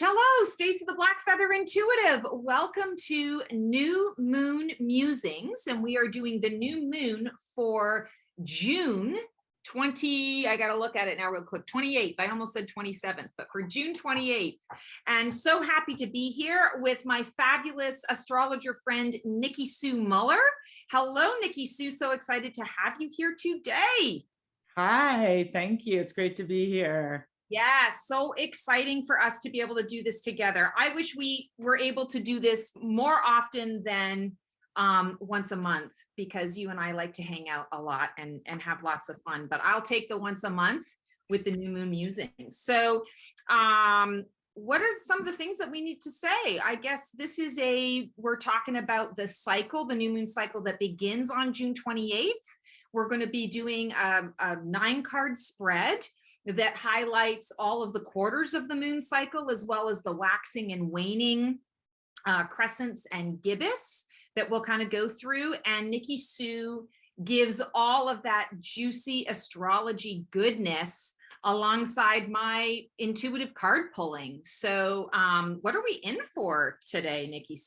Hello, Stacey the Black Feather Intuitive. Welcome to New Moon Musings, and we are doing the new moon for June 20, I got to look at it now real quick, 28th. I almost said 27th, but for June 28th. And so happy to be here with my fabulous astrologer friend, Niki Mueller. Hello, Niki. So excited to have you here today. Hi, thank you. It's great to be here. Yeah, so exciting for us to be able to do this together. I wish we were able to do this more often than once a month, because you and I like to hang out a lot and have lots of fun, but I'll take the once a month with the new moon musings. So what are some of the things that we need to say? I guess this is we're talking about the cycle, the new moon cycle that begins on June 28th. We're going to be doing a 9-card spread that highlights all of the quarters of the moon cycle, as well as the waxing and waning crescents and gibbous that we'll kind of go through. And Niki gives all of that juicy astrology goodness alongside my intuitive card pulling. So what are we in for today, Niki?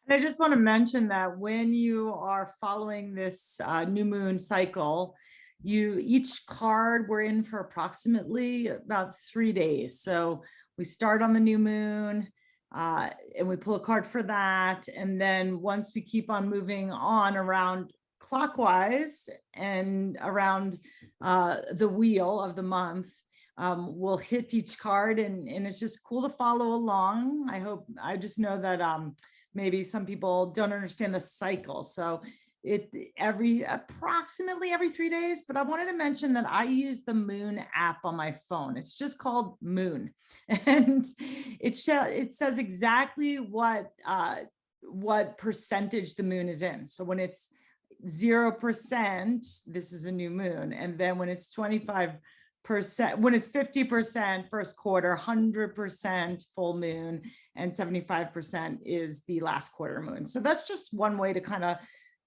And I just want to mention that when you are following this new moon cycle, each card we're in for approximately about 3 days. So we start on the new moon and we pull a card for that. And then once we keep on moving on around clockwise and around the wheel of the month, we'll hit each card, and it's just cool to follow along. I just know that maybe some people don't understand the cycle. So approximately every 3 days, but I wanted to mention that I use the Moon app on my phone. It's just called Moon, and it says exactly what percentage the moon is in. So when it's 0%, this is a new moon, and then when it's 25%, when it's 50% first quarter, 100% full moon, and 75% is the last quarter moon. So that's just one way to kind of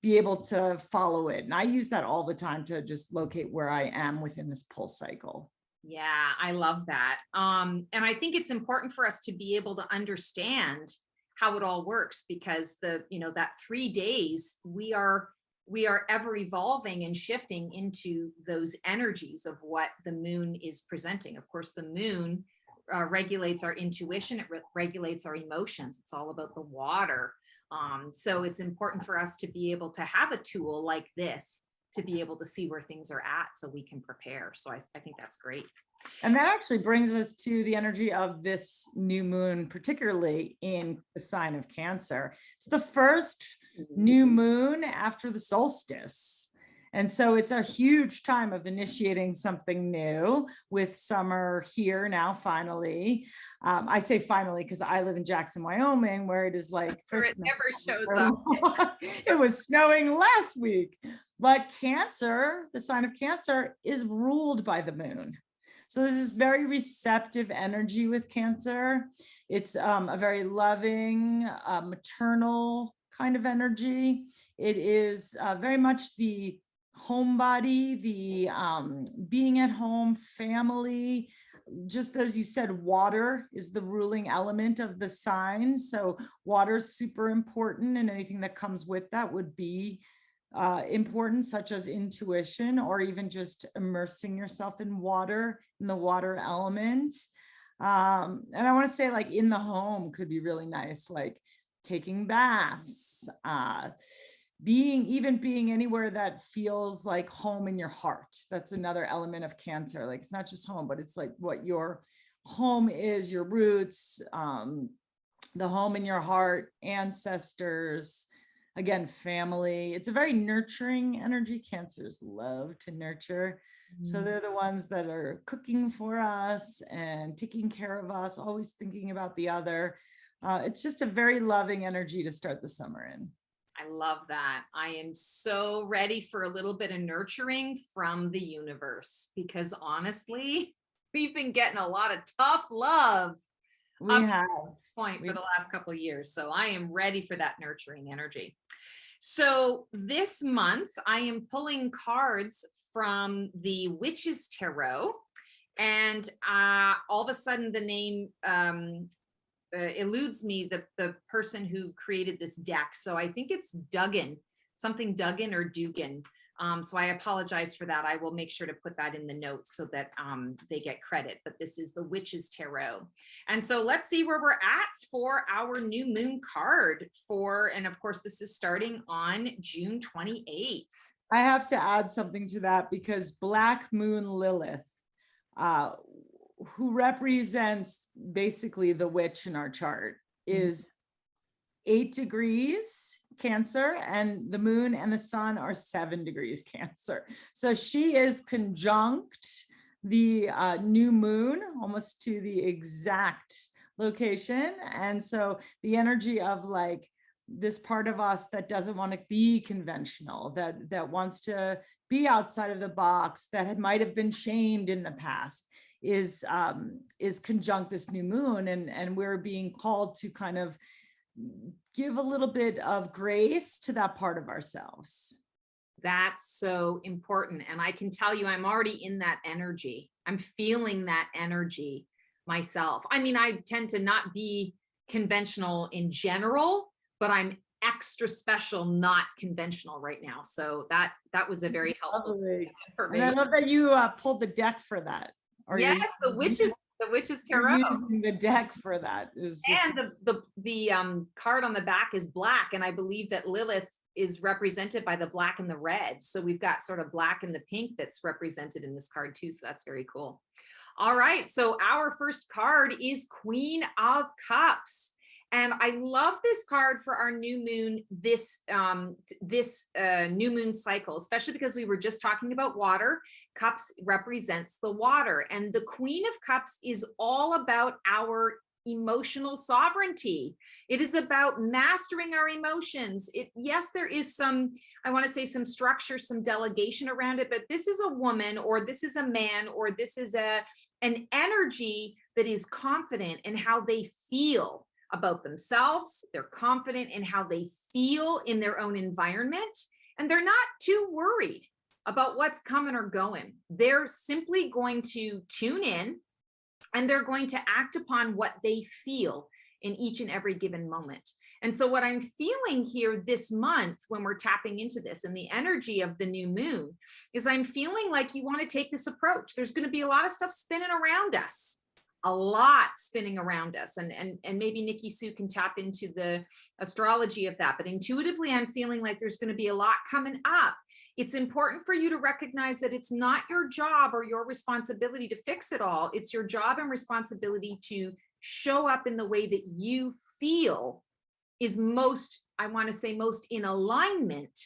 be able to follow it. And I use that all the time to just locate where I am within this pulse cycle. Yeah, I love that. And I think it's important for us to be able to understand how it all works, because that 3 days, we are ever evolving and shifting into those energies of what the moon is presenting. Of course, the moon regulates our intuition. It regulates our emotions. It's all about the water. So it's important for us to be able to have a tool like this to be able to see where things are at so we can prepare. So I think that's great. And that actually brings us to the energy of this new moon, particularly in the sign of Cancer. It's the first new moon after the solstice. And so it's a huge time of initiating something new, with summer here now, finally. I say finally because I live in Jackson, Wyoming, where it is like it never shows up. It was snowing last week. But Cancer, the sign of Cancer, is ruled by the moon. So this is very receptive energy with Cancer. It's a very loving, maternal kind of energy. It is very much the homebody, the being at home, family. Just as you said, water is the ruling element of the sign. So water is super important, and anything that comes with that would be important, such as intuition, or even just immersing yourself in water, in the water element. And I want to say, like, in the home could be really nice, like taking baths, being anywhere that feels like home in your heart. That's another element of Cancer. Like, it's not just home, but it's like what your home is, your roots, the home in your heart, ancestors, again, family. It's a very nurturing energy. Cancers love to nurture. So they're the ones that are cooking for us and taking care of us, always thinking about the other. It's just a very loving energy to start the summer in. I love that. I am so ready for a little bit of nurturing from the universe, because honestly, we've been getting a lot of tough love We have for the last couple of years. So I am ready for that nurturing energy. So this month I am pulling cards from the Witch's Tarot, And all of a sudden the name eludes me, the person who created this deck. So I think it's Duggan, something Duggan or Dugan. So I apologize for that. I will make sure to put that in the notes so that they get credit, but this is the Witch's Tarot. And so let's see where we're at for our new moon card and of course, this is starting on June 28th. I have to add something to that because Black Moon Lilith, who represents basically the witch in our chart, is 8 degrees Cancer, and the moon and the sun are 7 degrees Cancer. So she is conjunct the new moon almost to the exact location. And so the energy of like this part of us that doesn't want to be conventional, that wants to be outside of the box, that might have been shamed in the past, is conjunct this new moon, and we're being called to kind of give a little bit of grace to that part of ourselves. That's so important. And I can tell you, I'm already in that energy. I'm feeling that energy myself. I mean, I tend to not be conventional in general, but I'm extra special, not conventional right now. So that was a very helpful Lovely. for me. And I love that you pulled the deck for that. Yes, the Witch's Tarot. Using the deck for that is just, and the card on the back is black, and I believe that Lilith is represented by the black and the red. So we've got sort of black and the pink that's represented in this card too. So that's very cool. All right, so our first card is Queen of Cups. And I love this card for our new moon, this new moon cycle, especially because we were just talking about water. Cups represents the water, and the Queen of Cups is all about our emotional sovereignty. It is about mastering our emotions. Yes, there is some, I want to say some structure, some delegation around it, but this is a woman, or this is a man, or this is an energy that is confident in how they feel about themselves. They're confident in how they feel in their own environment, and they're not too worried about what's coming or going. They're simply going to tune in, and they're going to act upon what they feel in each and every given moment. And so what I'm feeling here this month when we're tapping into this and the energy of the new moon is I'm feeling like you want to take this approach. There's going to be a lot of stuff spinning around us. A lot spinning around us, and maybe Niki Sue can tap into the astrology of that, but intuitively I'm feeling like there's going to be a lot coming up. It's important for you to recognize that it's not your job or your responsibility to fix it all. It's your job and responsibility to show up in the way that you feel is most, I want to say, most in alignment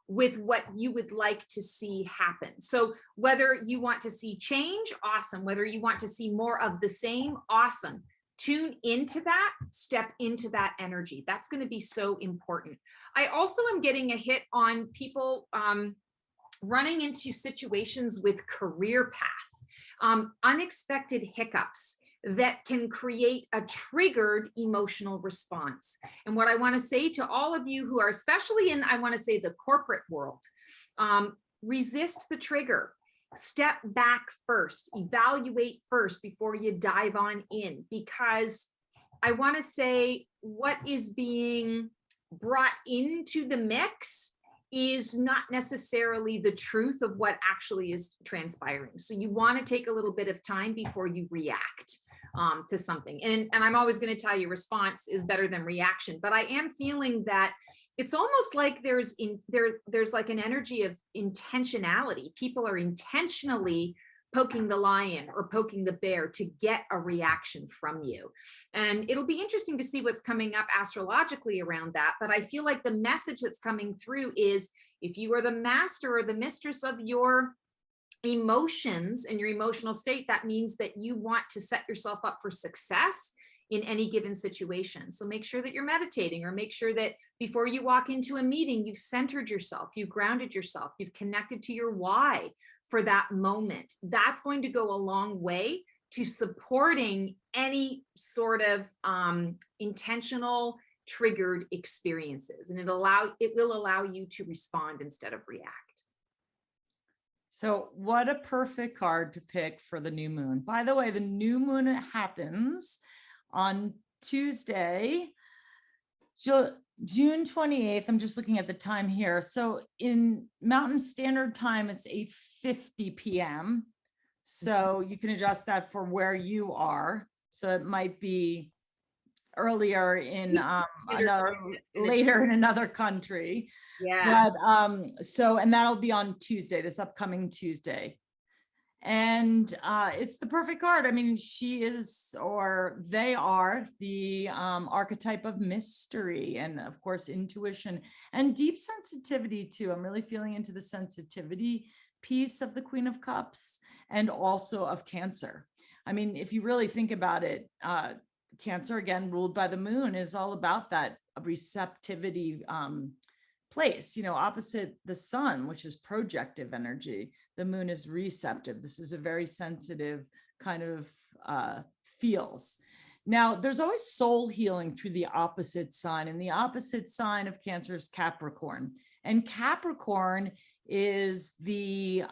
with what you would like to see happen. So whether you want to see change, awesome. Whether you want to see more of the same, awesome. Tune into that, step into that energy. That's going to be so important. I also am getting a hit on people running into situations with career path, unexpected hiccups that can create a triggered emotional response. And what I want to say to all of you who are especially in, I want to say, the corporate world, resist the trigger. Step back first, evaluate first before you dive on in, because I want to say what is being brought into the mix is not necessarily the truth of what actually is transpiring. So you want to take a little bit of time before you react to something. And I'm always going to tell you, response is better than reaction, but I am feeling that it's almost like there's like an energy of intentionality. People are intentionally poking the lion or poking the bear to get a reaction from you. And it'll be interesting to see what's coming up astrologically around that. But I feel like the message that's coming through is, if you are the master or the mistress of your emotions and your emotional state, that means that you want to set yourself up for success in any given situation. So make sure that you're meditating, or make sure that before you walk into a meeting, you've centered yourself, you've grounded yourself, you've connected to your why for that moment. That's going to go a long way to supporting any sort of intentional triggered experiences. And it will allow you to respond instead of react. So what a perfect card to pick for the new moon. By the way, the new moon happens on Tuesday, June 28th. I'm just looking at the time here. So in Mountain Standard Time, it's 8:50 p.m. So you can adjust that for where you are. So it might be earlier in later in another country. Yeah. But so, and that'll be on Tuesday, this upcoming Tuesday. And it's the perfect card. I mean, she is, or they are, the archetype of mystery and, of course, intuition and deep sensitivity too. I'm really feeling into the sensitivity piece of the Queen of Cups and also of Cancer. I mean, if you really think about it, Cancer, again, ruled by the moon, is all about that receptivity place, opposite the sun, which is projective energy. The moon is receptive. This is a very sensitive kind of feels. Now, there's always soul healing through the opposite sign, and the opposite sign of Cancer is Capricorn. And Capricorn is the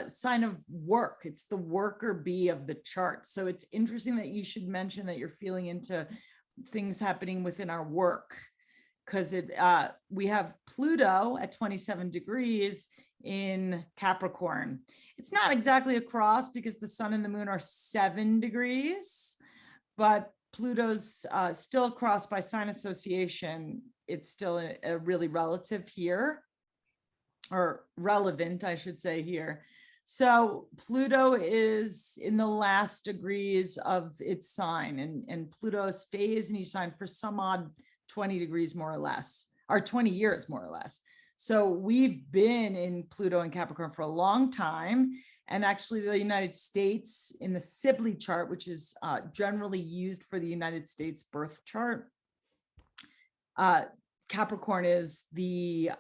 sign of work. It's the worker bee of the chart. So it's interesting that you should mention that you're feeling into things happening within our work, because we have Pluto at 27 degrees in Capricorn. It's not exactly a cross because the sun and the moon are 7 degrees, but Pluto's still a cross by sign association. It's still a really relative here, or relevant, I should say here. So Pluto is in the last degrees of its sign, and Pluto stays in each sign for some odd 20 degrees more or less, or 20 years more or less. So we've been in Pluto and Capricorn for a long time. And actually the United States, in the Sibley chart, which is generally used for the United States birth chart, Capricorn is the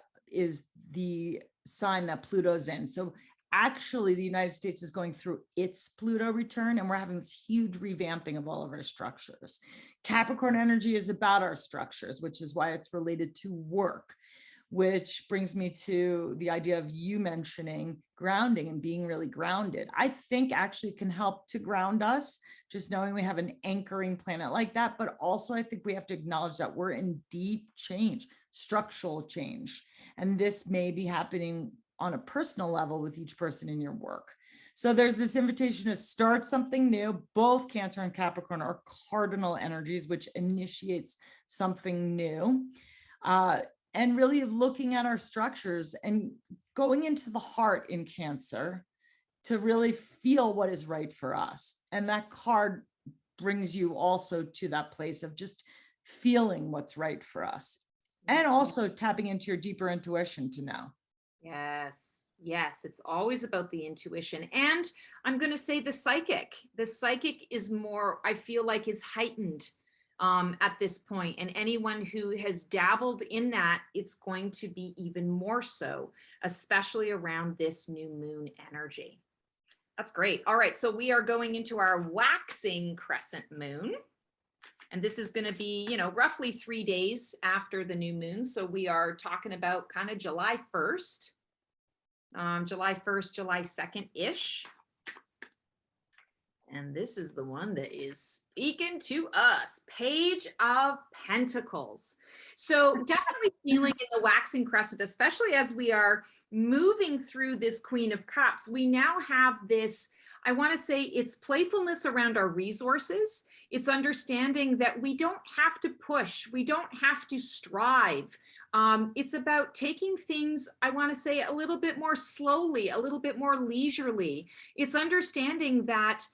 sign that Pluto's in. So actually the United States is going through its Pluto return, and we're having this huge revamping of all of our structures. Capricorn energy is about our structures, which is why it's related to work, which brings me to the idea of you mentioning grounding and being really grounded. I think actually can help to ground us, just knowing we have an anchoring planet like that. But also I think we have to acknowledge that we're in deep change, structural change. And this may be happening on a personal level with each person in your work. So there's this invitation to start something new. Both Cancer and Capricorn are cardinal energies, which initiates something new. And really looking at our structures and going into the heart in Cancer to really feel what is right for us. And that card brings you also to that place of just feeling what's right for us, and also tapping into your deeper intuition to know. Yes. Yes. It's always about the intuition. And I'm going to say the psychic. The psychic is more, I feel like, is heightened at this point. And anyone who has dabbled in that, it's going to be even more so, especially around this new moon energy. That's great. All right. So we are going into our waxing crescent moon. And this is going to be, roughly 3 days after the new moon. So we are talking about kind of July 1st, July 1st, July 2nd-ish. And this is the one that is speaking to us, Page of Pentacles. So definitely feeling in the waxing crescent, especially as we are moving through this Queen of Cups. We now have this, I want to say, it's playfulness around our resources. It's understanding that we don't have to push. We don't have to strive. It's about taking things, I want to say, a little bit more slowly, a little bit more leisurely. It's understanding that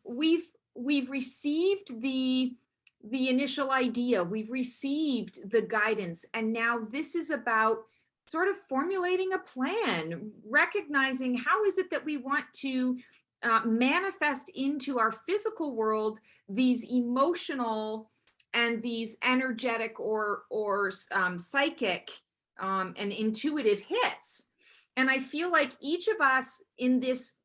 we've received the initial idea, we've received the guidance, and now this is about sort of formulating a plan, recognizing how is it that we want to manifest into our physical world these emotional and these energetic or psychic and intuitive hits. And I feel like each of us in this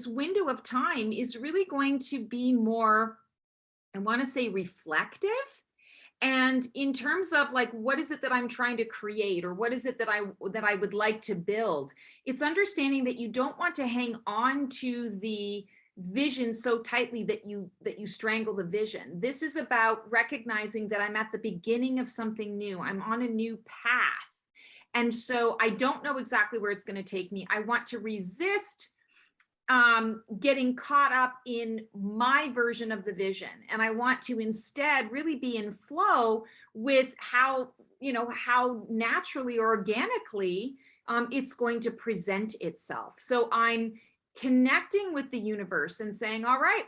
window of time is really going to be more, I want to say, reflective And in terms of like, what is it that I'm trying to create, or what is it that I would like to build? It's understanding that you don't want to hang on to the vision so tightly that you strangle the vision. This is about recognizing that I'm at the beginning of something new. I'm on a new path. And so I don't know exactly where it's going to take me. I want to resist getting caught up in my version of the vision. And I want to instead really be in flow with how, how naturally or organically it's going to present itself. So I'm connecting with the universe and saying, all right,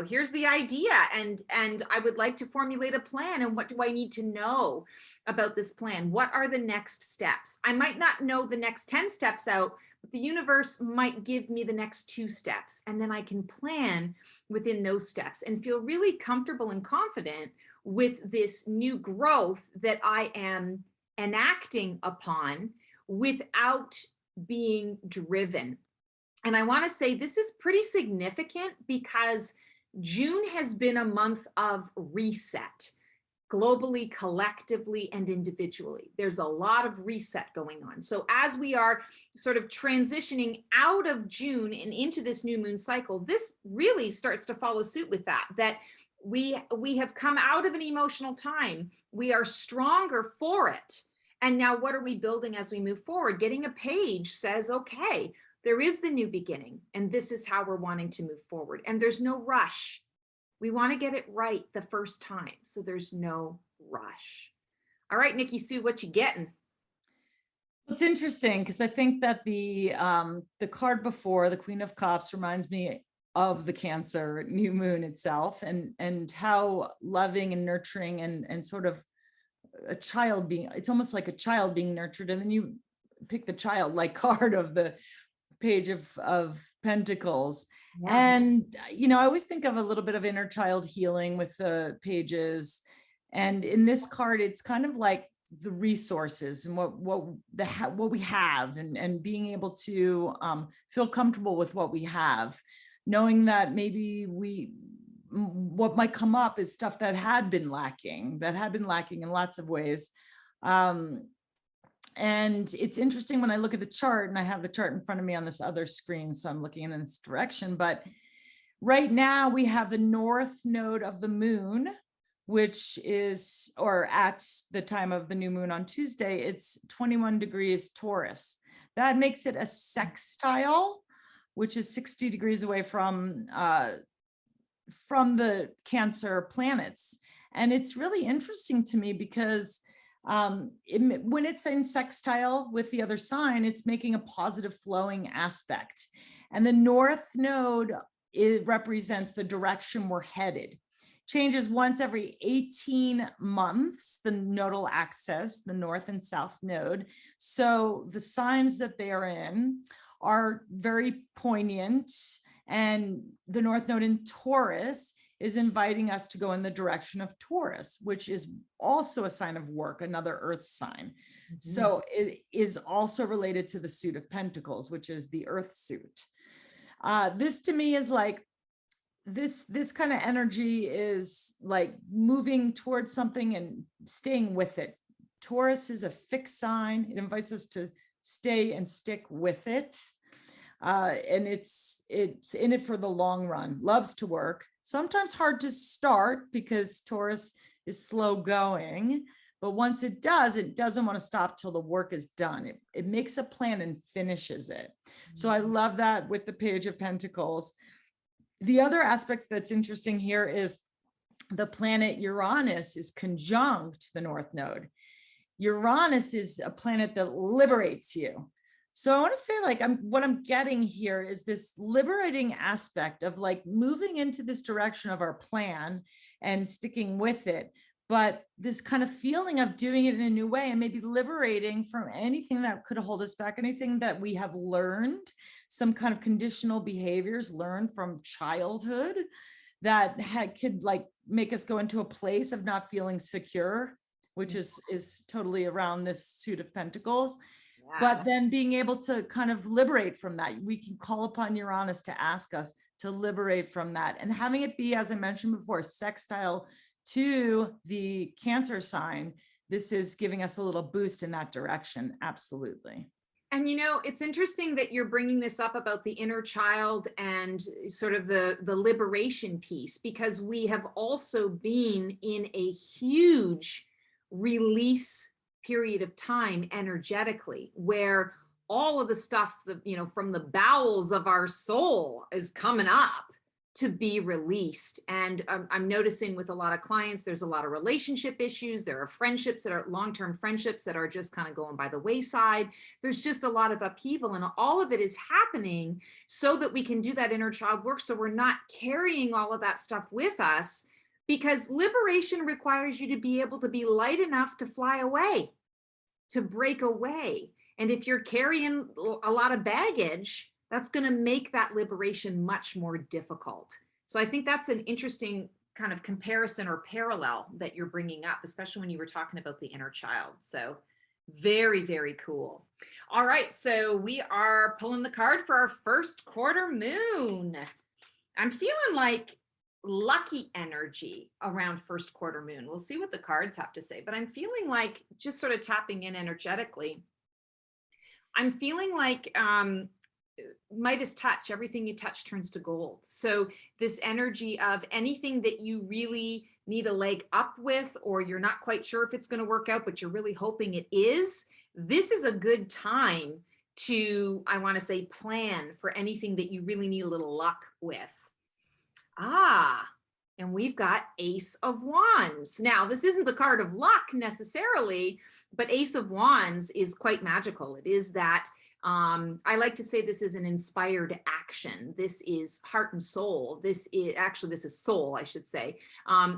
here's the idea, and I would like to formulate a plan, and what do I need to know about this plan? What are the next steps? I might not know the next 10 steps out, but the universe might give me the next 2 steps, and then I can plan within those steps and feel really comfortable and confident with this new growth that I am enacting upon without being driven. And I want to say this is pretty significant because June has been a month of reset, globally, collectively, and individually. There's a lot of reset going on. So as we are sort of transitioning out of June and into this new moon cycle, this really starts to follow suit with that we have come out of an emotional time. We are stronger for it. And now what are we building as we move forward? Getting a page says, okay, there is the new beginning, and this is how we're wanting to move forward. And there's no rush. We want to get it right the first time, so there's no rush. All right, Nikki Sue, what you getting? It's interesting because I think that the card before, the Queen of Cups, reminds me of the Cancer new moon itself, and how loving and nurturing and sort of a child being, it's almost like a child being nurtured. And then you pick the childlike card of the Page of Pentacles. Yeah. And, I always think of a little bit of inner child healing with the pages. And in this card, it's kind of like the resources and what we have, and being able to feel comfortable with what we have, knowing that maybe what might come up is stuff that had been lacking in lots of ways. And it's interesting when I look at the chart, and I have the chart in front of me on this other screen, so I'm looking in this direction. But right now we have the north node of the moon, which is, or at the time of the new moon on Tuesday, it's 21 degrees Taurus. That makes it a sextile, which is 60 degrees away from the Cancer planets. And it's really interesting to me because when it's in sextile with the other sign, it's making a positive flowing aspect. And the north node, it represents the direction we're headed. Changes once every 18 months, the nodal axis, the north and south node. So the signs that they are in are very poignant. And the north node in Taurus is inviting us to go in the direction of Taurus, which is also a sign of work, another earth sign. Mm-hmm. So it is also related to the suit of Pentacles, which is the earth suit. This to me is like, this kind of energy is like moving towards something and staying with it. Taurus is a fixed sign. It invites us to stay and stick with it. And it's in it for the long run, loves to work, sometimes hard to start because Taurus is slow going, but once it doesn't want to stop till the work is done. It makes a plan and finishes it. Mm-hmm. So I love that with the Page of Pentacles. The other aspect that's interesting here is the planet Uranus is conjunct the North Node. Uranus is a planet that liberates you. So I want to say, like, what I'm getting here is this liberating aspect of like moving into this direction of our plan and sticking with it, but this kind of feeling of doing it in a new way and maybe liberating from anything that could hold us back, anything that we have learned, some kind of conditional behaviors learned from childhood that could like make us go into a place of not feeling secure, which is totally around this suit of Pentacles. But then being able to kind of liberate from that, we can call upon Uranus to ask us to liberate from that, and having it be, as I mentioned before, sextile to the Cancer sign, this is giving us a little boost in that direction. Absolutely. And it's interesting that you're bringing this up about the inner child and sort of the liberation piece, because we have also been in a huge release period of time energetically, where all of the stuff that, from the bowels of our soul is coming up to be released. And I'm noticing with a lot of clients, there's a lot of relationship issues. There are friendships that are long-term friendships that are just kind of going by the wayside. There's just a lot of upheaval, and all of it is happening so that we can do that inner child work. So we're not carrying all of that stuff with us, because liberation requires you to be able to be light enough to fly away, to break away. And if you're carrying a lot of baggage, that's going to make that liberation much more difficult. So I think that's an interesting kind of comparison or parallel that you're bringing up, especially when you were talking about the inner child. So very, very cool. All right, so we are pulling the card for our first quarter moon. I'm feeling like lucky energy around first quarter moon. We'll see what the cards have to say, but I'm feeling like, just sort of tapping in energetically, I'm feeling like Midas touch, everything you touch turns to gold. So this energy of anything that you really need a leg up with, or you're not quite sure if it's going to work out, but you're really hoping it is, this is a good time to, I want to say, plan for anything that you really need a little luck with. And we've got Ace of Wands. Now, this isn't the card of luck necessarily, but Ace of Wands is quite magical. It is that I like to say this is an inspired action. This is heart and soul. This is soul, I should say.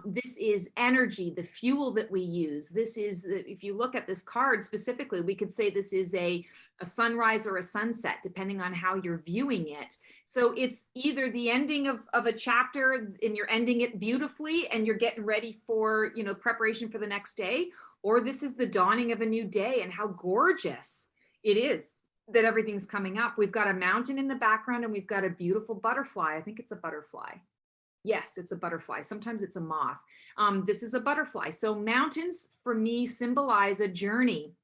This is energy, the fuel that we use. This is, if you look at this card specifically, we could say this is a sunrise or a sunset, depending on how you're viewing it. So it's either the ending of a chapter and you're ending it beautifully and you're getting ready for, preparation for the next day, or this is the dawning of a new day, and how gorgeous it is that everything's coming up. We've got a mountain in the background and we've got a beautiful butterfly. I think it's a butterfly. Yes, it's a butterfly. Sometimes it's a moth. This is a butterfly. So mountains for me symbolize a journey,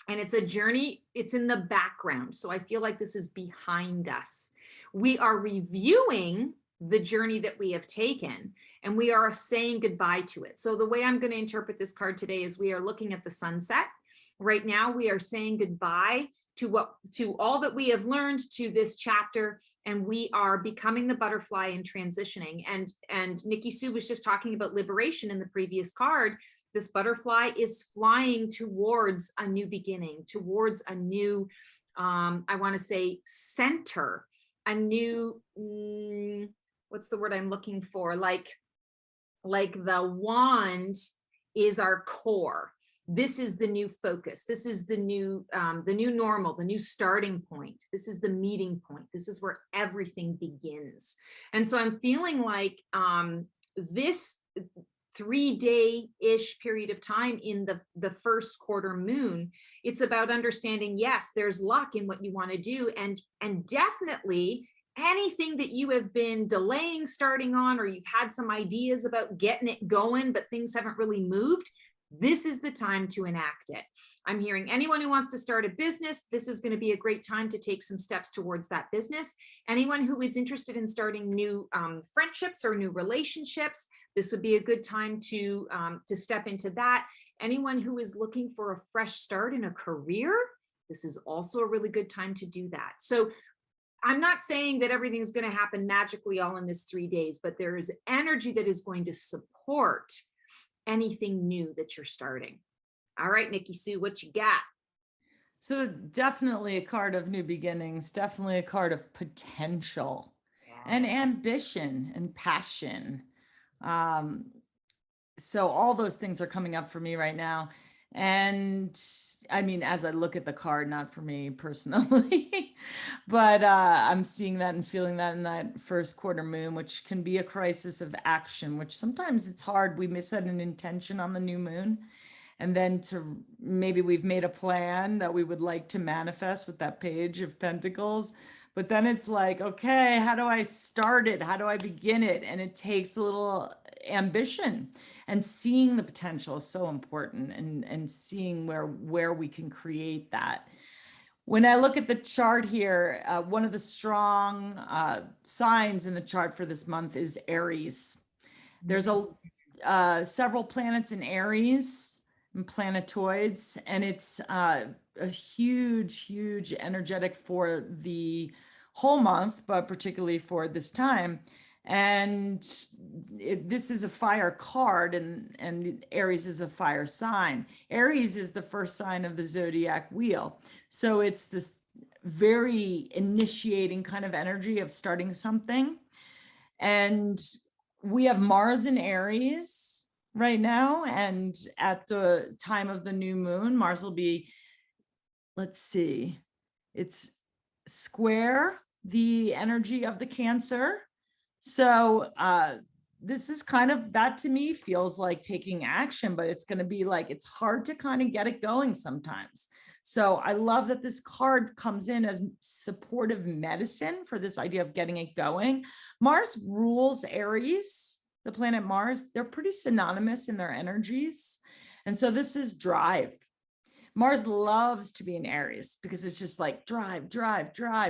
and it's a journey. It's in the background. So I feel like this is behind us. We are reviewing the journey that we have taken, and we are saying goodbye to it. So the way I'm going to interpret this card today is we are looking at the sunset. Right now, we are saying goodbye to all that we have learned, to this chapter, and we are becoming the butterfly and transitioning. And Nikki Sue was just talking about liberation in the previous card. This butterfly is flying towards a new beginning, towards a new, I want to say, center, a new, what's the word I'm looking for? Like the wand is our core. This is the new focus. This is the new normal, the new starting point. This is the meeting point. This is where everything begins. And so I'm feeling like this 3-day-ish period of time in the first quarter moon, it's about understanding, yes, there's luck in what you want to do. And definitely anything that you have been delaying starting on, or you've had some ideas about getting it going, but things haven't really moved, this is the time to enact it. I'm hearing anyone who wants to start a business, this is going to be a great time to take some steps towards that business. Anyone who is interested in starting new friendships or new relationships, this would be a good time to step into that. Anyone who is looking for a fresh start in a career, this is also a really good time to do that. So I'm not saying that everything's going to happen magically all in this 3 days, but there is energy that is going to support anything new that you're starting. All right, Nikki Sue, what you got? So definitely a card of new beginnings, definitely a card of potential and ambition and passion. So all those things are coming up for me right now. And I mean, as I look at the card, not for me personally, but I'm seeing that and feeling that in that first quarter moon, which can be a crisis of action, which sometimes it's hard. We may set an intention on the new moon, and then maybe we've made a plan that we would like to manifest with that Page of Pentacles. But then it's like, okay, how do I start it? How do I begin it? And it takes a little ambition, and seeing the potential is so important, and seeing where we can create that. When I look at the chart here, one of the strong signs in the chart for this month is Aries. There's several planets in Aries and planetoids, and it's a huge energetic for the whole month, but particularly for this time. And this is a fire card, and Aries is a fire sign. Aries is the first sign of the zodiac wheel. So it's this very initiating kind of energy of starting something. And we have Mars in Aries right now. And at the time of the new moon, Mars will be, let's see, it's square the energy of the Cancer. So this is kind of, that to me feels like taking action, but it's going to be like, it's hard to kind of get it going sometimes. So I love that this card comes in as supportive medicine for this idea of getting it going. Mars rules Aries, the planet Mars. They're pretty synonymous in their energies. And so this is drive. Mars loves to be in Aries because it's just like drive,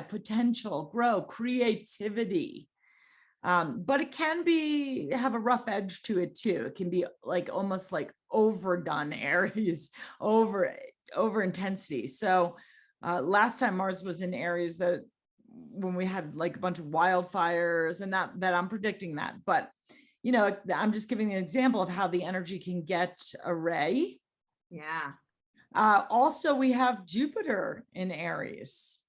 potential, grow, creativity. But it can have a rough edge to it too. It can be like almost like overdone Aries, over intensity. So last time Mars was in Aries, that when we had like a bunch of wildfires, and that I'm predicting that, but you know, I'm just giving an example of how the energy can get array. Yeah. Also, we have Jupiter in Aries.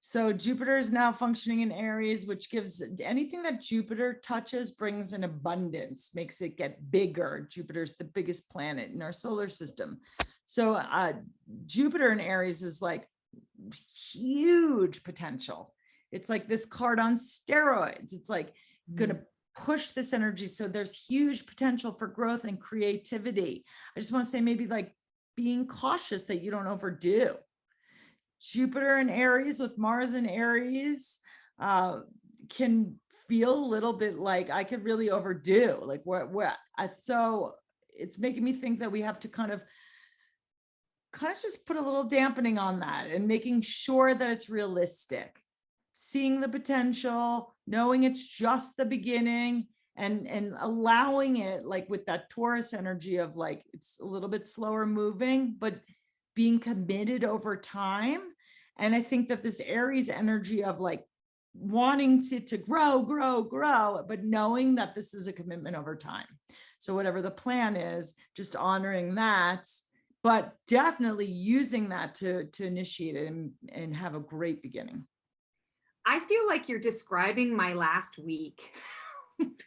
So Jupiter is now functioning in Aries, which gives anything that Jupiter touches brings an abundance, makes it get bigger. Jupiter's the biggest planet in our solar system. So Jupiter in Aries is like huge potential. It's like this card on steroids. It's like going to push this energy. So there's huge potential for growth and creativity. I just want to say maybe like being cautious that you don't overdo. Jupiter in Aries with Mars in Aries can feel a little bit like I could really overdo, like so it's making me think that we have to kind of just put a little dampening on that, and making sure that it's realistic, seeing the potential, knowing it's just the beginning, and allowing it, like with that Taurus energy of like, it's a little bit slower moving, but being committed over time. And I think that this Aries energy of like wanting it to grow, but knowing that this is a commitment over time. So whatever the plan is, just honoring that, but definitely using that to initiate it and have a great beginning. I feel like you're describing my last week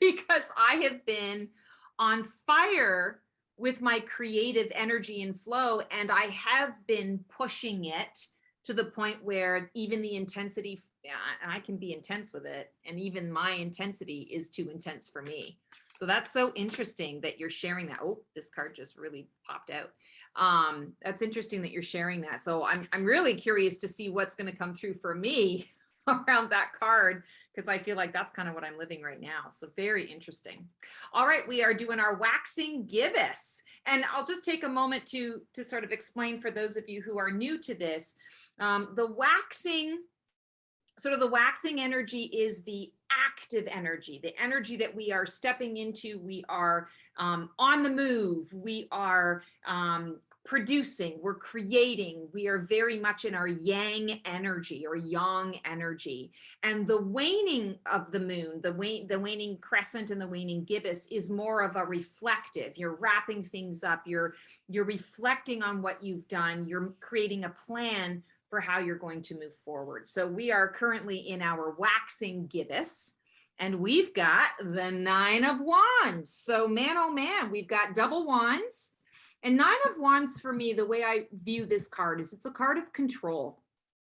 because I have been on fire with my creative energy and flow, and I have been pushing it to the point where even the intensity, and I can be intense with it, and even my intensity is too intense for me. So that's so interesting that you're sharing that. Oh, this card just really popped out. That's interesting that you're sharing that. So I'm really curious to see what's going to come through for me around that card, because I feel like that's kind of what I'm living right now. So very interesting. All right, we are doing our waxing gibbous, and I'll just take a moment to sort of explain for those of you who are new to this. The waxing energy is the active energy, the energy that we are stepping into. We are on the move. We are producing, we're creating, we are very much in our yang energy or yang energy. And the waning of the moon, the waning crescent and the waning gibbous is more of a reflective. You're wrapping things up, you're reflecting on what you've done, you're creating a plan for how you're going to move forward. So we are currently in our waxing gibbous, and we've got the 9 of Wands. So man, oh man, we've got double wands. And 9 of Wands for me, the way I view this card is it's a card of control.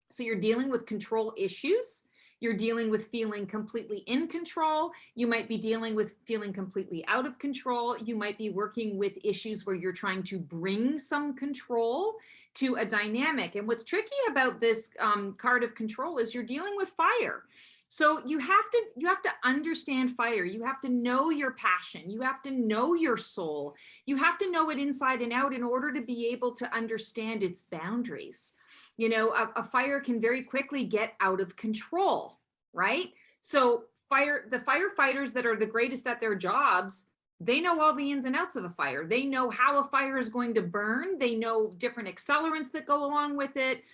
So you're dealing with control issues. You're dealing with feeling completely in control. You might be dealing with feeling completely out of control. You might be working with issues where you're trying to bring some control to a dynamic. And what's tricky about this card of control is you're dealing with fire. So you have to understand fire. You have to know your passion. You have to know your soul. You have to know it inside and out in order to be able to understand its boundaries. You know, a fire can very quickly get out of control, right? So the firefighters that are the greatest at their jobs, they know all the ins and outs of a fire. They know how a fire is going to burn. They know different accelerants that go along with it.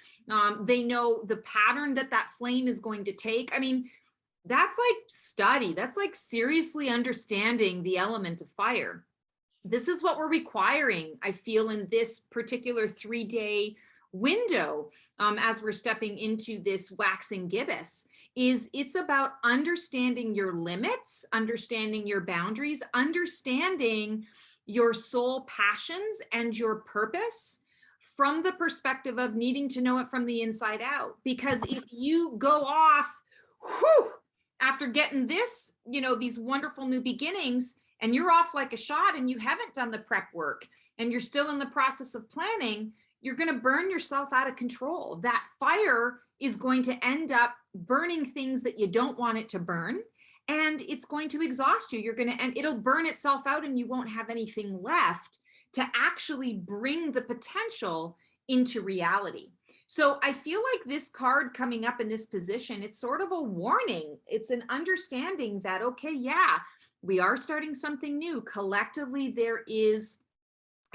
They know the pattern that that flame is going to take. I mean, that's like study. That's like seriously understanding the element of fire. This is what we're requiring, I feel, in this particular 3-day window, as we're stepping into this waxing gibbous. Is it's about understanding your limits, understanding your boundaries, understanding your soul passions and your purpose from the perspective of needing to know it from the inside out. Because if you go off, whew, after getting this, you know, these wonderful new beginnings, and you're off like a shot and you haven't done the prep work and you're still in the process of planning, you're going to burn yourself out of control. That fire is going to end up burning things that you don't want it to burn, and it's going to exhaust you. And it'll burn itself out and you won't have anything left to actually bring the potential into reality. So I feel like this card coming up in this position, it's sort of a warning. It's an understanding that, okay, yeah, we are starting something new. Collectively, there is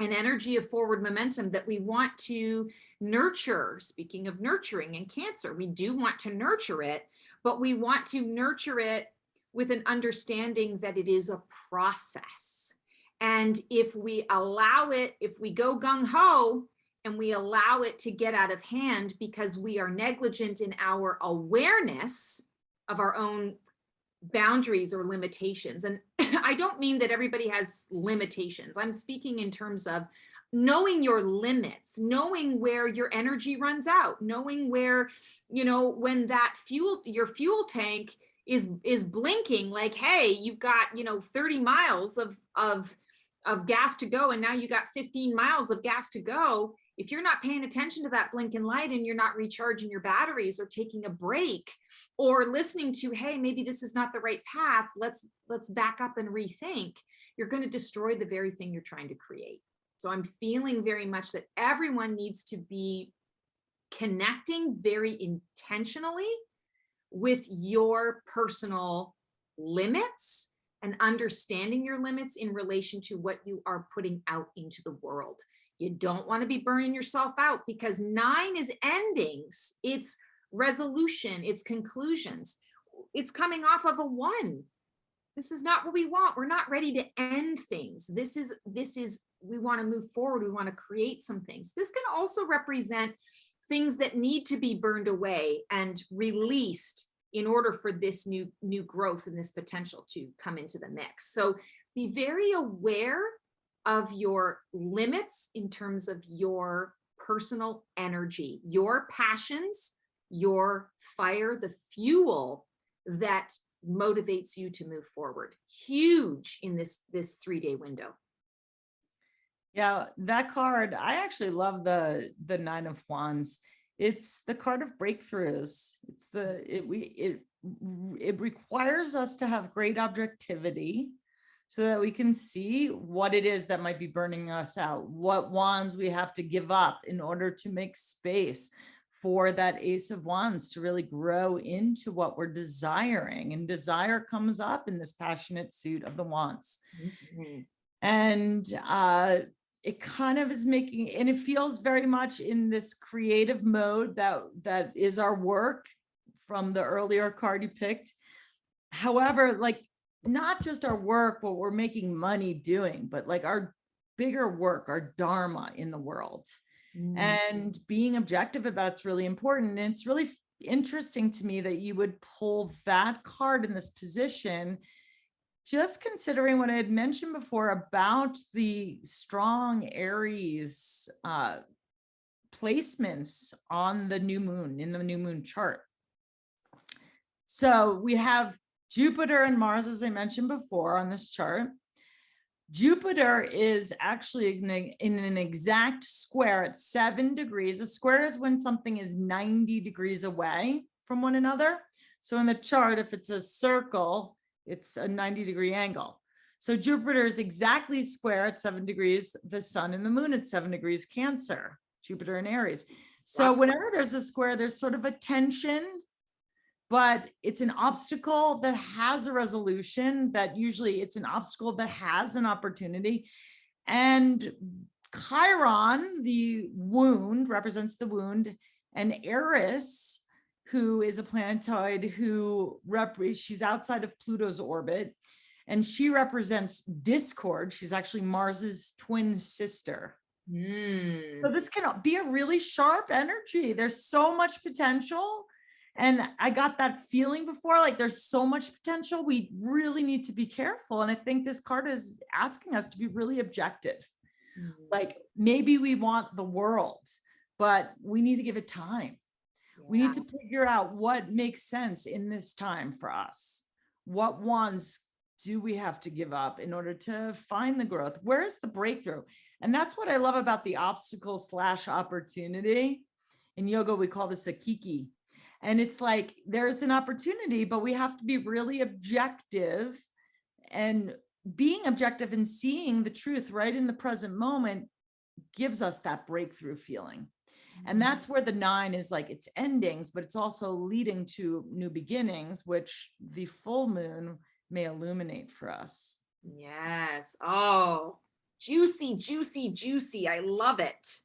an energy of forward momentum that we want to nurture. Speaking of nurturing in Cancer, we do want to nurture it, but we want to nurture it with an understanding that it is a process. And if we allow it, if we go gung-ho and we allow it to get out of hand because we are negligent in our awareness of our own boundaries or limitations. And I don't mean that everybody has limitations. I'm speaking in terms of knowing your limits, knowing where your energy runs out, knowing where, you know, when that your fuel tank is blinking, like, hey, you've got, you know, 30 miles of gas to go, and now you got 15 miles of gas to go. If you're not paying attention to that blinking light and you're not recharging your batteries or taking a break or listening to, hey, maybe this is not the right path, let's back up and rethink, you're going to destroy the very thing you're trying to create. So I'm feeling very much that everyone needs to be connecting very intentionally with your personal limits and understanding your limits in relation to what you are putting out into the world. You don't want to be burning yourself out, because 9 is endings. It's resolution. It's conclusions. It's coming off of a 1. This is not what we want. We're not ready to end things. This is, we want to move forward. We want to create some things. This can also represent things that need to be burned away and released in order for this new growth and this potential to come into the mix. So be very aware of your limits in terms of your personal energy, your passions, your fire, the fuel that motivates you to move forward. Huge in this 3-day window. Yeah, that card, I actually love the 9 of Wands. It's the card of breakthroughs. It requires us to have great objectivity so that we can see what it is that might be burning us out, what wands we have to give up in order to make space for that Ace of Wands to really grow into what we're desiring. And desire comes up in this passionate suit of the Wands. Mm-hmm. And it kind of is making, and it feels very much in this creative mode that is our work from the earlier card you picked. However, like, not just our work, what we're making money doing, but like our bigger work, our dharma in the world. And being objective about it's really important. And it's really interesting to me that you would pull that card in this position, just considering what I had mentioned before about the strong Aries placements on the new moon, in the new moon chart. So we have Jupiter and Mars, as I mentioned before on this chart. Jupiter is actually in an exact square at 7 degrees. A square is when something is 90 degrees away from one another. So in the chart, if it's a circle, it's a 90-degree angle. So Jupiter is exactly square at 7 degrees, the sun and the moon at 7 degrees Cancer, Jupiter in Aries. So Wow. whenever there's a square, there's sort of a tension, but it's an obstacle that has a resolution, that usually it's an obstacle that has an opportunity. And Chiron, the wound, represents the wound, and Eris, who is a planetoid who she's outside of Pluto's orbit, and she represents discord. She's actually Mars's twin sister. So this can be a really sharp energy. There's so much potential. And I got that feeling before, like there's so much potential. We really need to be careful. And I think this card is asking us to be really objective. Like maybe we want the world, but we need to give it time. We need to figure out what makes sense in this time for us. What ones do we have to give up in order to find the growth? Where's the breakthrough? And that's what I love about the obstacle / opportunity. In yoga, we call this a kiki. And it's like, there's an opportunity, but we have to be really objective, and being objective and seeing the truth right in the present moment gives us that breakthrough feeling. And that's where the 9 is, like it's endings, but it's also leading to new beginnings, which the full moon may illuminate for us. Yes. Oh, juicy, juicy, juicy. I love it.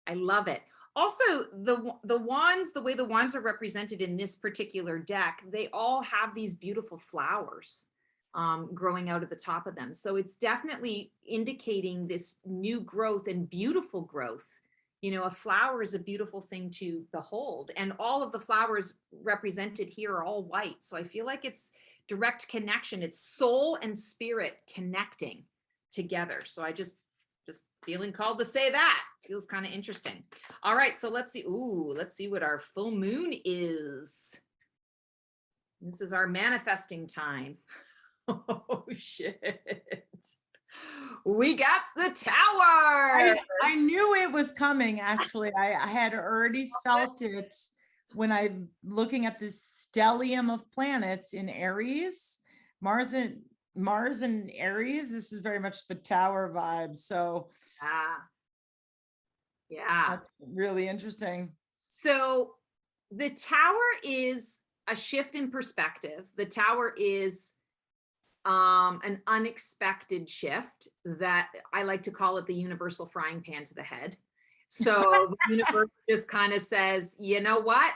I love it. Also, the wands, the way the wands are represented in this particular deck, they all have these beautiful flowers growing out of the top of them. So it's definitely indicating this new growth and beautiful growth. You know, a flower is a beautiful thing to behold, and all of the flowers represented here are all white. So I feel like it's direct connection. It's soul and spirit connecting together. So I just feeling called to say that. Feels kind of interesting. All right, so let's see. Ooh, let's see what our full moon is. This is our manifesting time. Oh shit. We got the tower. I knew it was coming, actually. I had already felt it when I'm looking at this stellium of planets in Aries. Mars and Aries, this is very much the tower vibe. So yeah, that's really interesting. So the tower is a shift in perspective. The tower is an unexpected shift that I like to call it the universal frying pan to the head. So the universe just kind of says, you know what?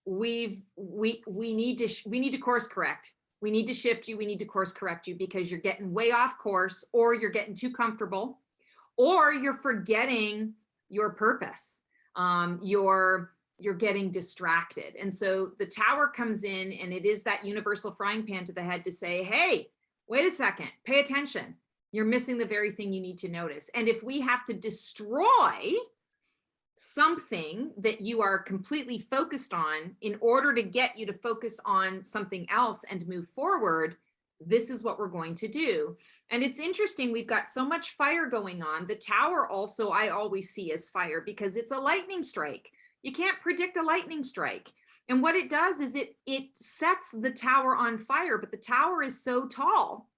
We need to course correct. We need to shift you. We need to course correct you because you're getting way off course, or you're getting too comfortable, or you're forgetting your purpose. You're getting distracted. And so the tower comes in, and it is that universal frying pan to the head to say, hey, wait a second, pay attention. You're missing the very thing you need to notice. And if we have to destroy something that you are completely focused on in order to get you to focus on something else and move forward, this is what we're going to do. And it's interesting, we've got so much fire going on. The tower also, I always see as fire because it's a lightning strike. You can't predict a lightning strike. And what it does is it sets the tower on fire, but the tower is so tall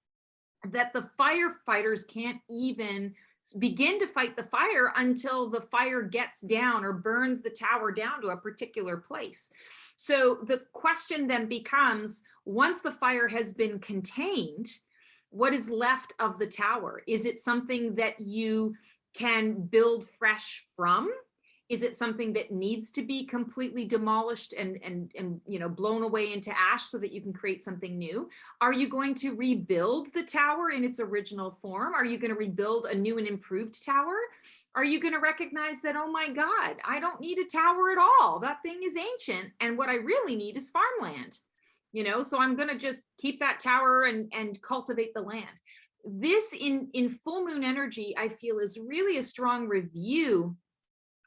that the firefighters can't even begin to fight the fire until the fire gets down or burns the tower down to a particular place. So the question then becomes, once the fire has been contained, what is left of the tower? Is it something that you can build fresh from? Is it something that needs to be completely demolished and blown away into ash so that you can create something new? Are you going to rebuild the tower in its original form? Are you going to rebuild a new and improved tower? Are you going to recognize that, oh my God, I don't need a tower at all. That thing is ancient. And what I really need is farmland. So I'm going to just keep that tower and cultivate the land. This in full moon energy, I feel, is really a strong review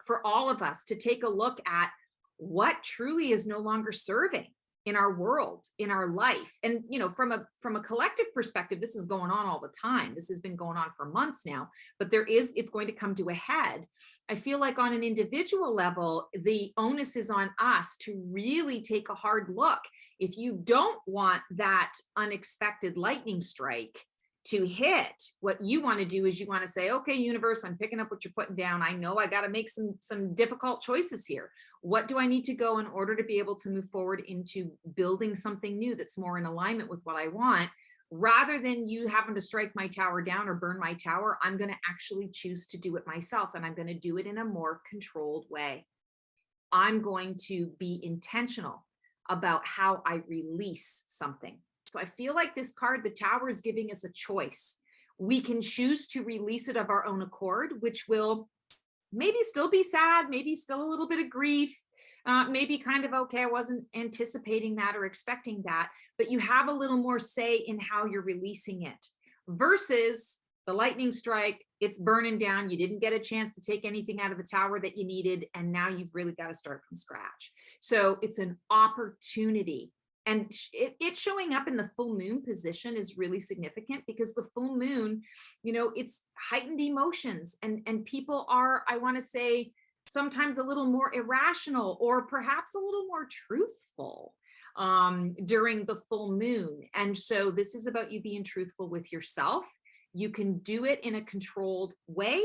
for all of us to take a look at what truly is no longer serving. in our world, in our life. And, you know, from a collective perspective, this is going on all the time. This has been going on for months now, but it's going to come to a head. I feel like on an individual level, the onus is on us to really take a hard look. If you don't want that unexpected lightning strike to hit, what you want to do is you want to say, okay, universe, I'm picking up what you're putting down. I know I got to make some difficult choices here. What do I need to go in order to be able to move forward into building something new that's more in alignment with what I want? Rather than you having to strike my tower down or burn my tower, I'm going to actually choose to do it myself, and I'm going to do it in a more controlled way. I'm going to be intentional about how I release something. So I feel like this card, the Tower, is giving us a choice. We can choose to release it of our own accord, which will maybe still be sad, maybe still a little bit of grief, maybe kind of, okay, I wasn't anticipating that or expecting that, but you have a little more say in how you're releasing it versus the lightning strike, it's burning down. You didn't get a chance to take anything out of the tower that you needed, and now you've really got to start from scratch. So it's an opportunity. And it showing up in the full moon position is really significant because the full moon, you know, it's heightened emotions, and people are, I want to say, sometimes a little more irrational or perhaps a little more truthful during the full moon. And so this is about you being truthful with yourself. You can do it in a controlled way,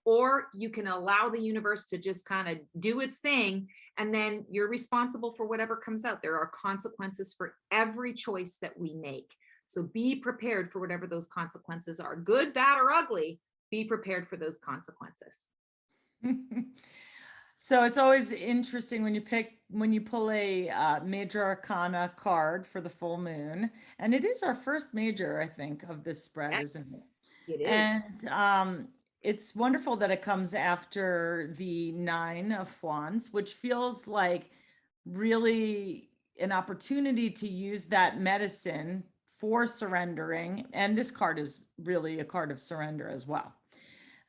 or you can allow the universe to just kind of do its thing, and then you're responsible for whatever comes out. There are consequences for every choice that we make. So be prepared for whatever those consequences are, good, bad, or ugly. Be prepared for those consequences. So it's always interesting when you pull a major arcana card for the full moon, and it is our first major, I think, of this spread, Yes, isn't it? it is. And it's wonderful that it comes after the Nine of Wands, which feels like really an opportunity to use that medicine for surrendering. And this card is really a card of surrender as well.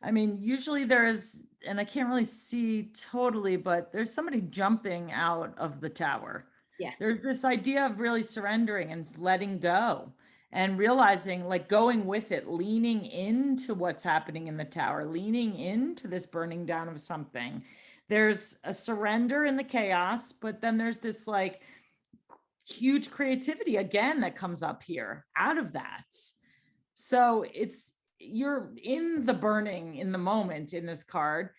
I mean, usually there is, and I can't really see totally, but there's somebody jumping out of the tower. Yes. There's this idea of really surrendering and letting go and realizing, like, going with it, leaning into what's happening in the tower, leaning into this burning down of something. There's a surrender in the chaos, but then there's this like huge creativity again that comes up here out of that. So you're in the burning in the moment in this card.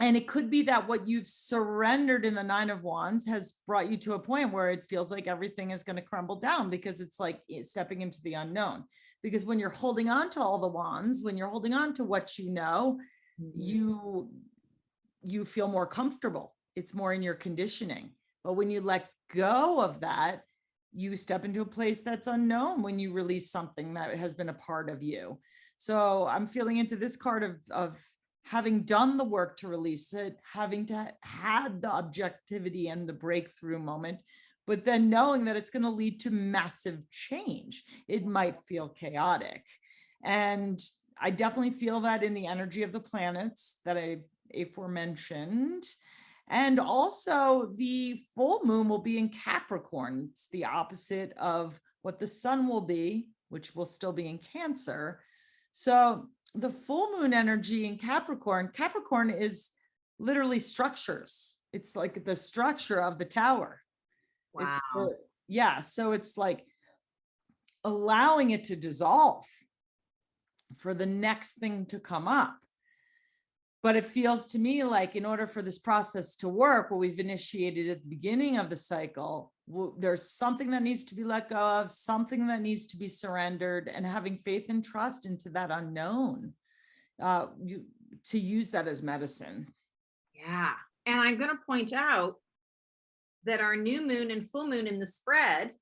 And it could be that what you've surrendered in the Nine of Wands has brought you to a point where it feels like everything is going to crumble down, because it's like stepping into the unknown. Because when you're holding on to all the wands, when you're holding on to what you know, you feel more comfortable. It's more in your conditioning. But when you let go of that, you step into a place that's unknown when you release something that has been a part of you. So I'm feeling into this card of having done the work to release it, having to had the objectivity and the breakthrough moment, but then knowing that it's going to lead to massive change. It might feel chaotic. And I definitely feel that in the energy of the planets that I've aforementioned. And also the full moon will be in Capricorn. It's the opposite of what the sun will be, which will still be in Cancer. So the full moon energy in Capricorn is literally structures. It's like the structure of the tower. Wow. So it's like allowing it to dissolve for the next thing to come up. But it feels to me like in order for this process to work, what we've initiated at the beginning of the cycle, there's something that needs to be let go of, something that needs to be surrendered, and having faith and trust into that unknown, to use that as medicine. Yeah. And I'm going to point out that our new moon and full moon in the spread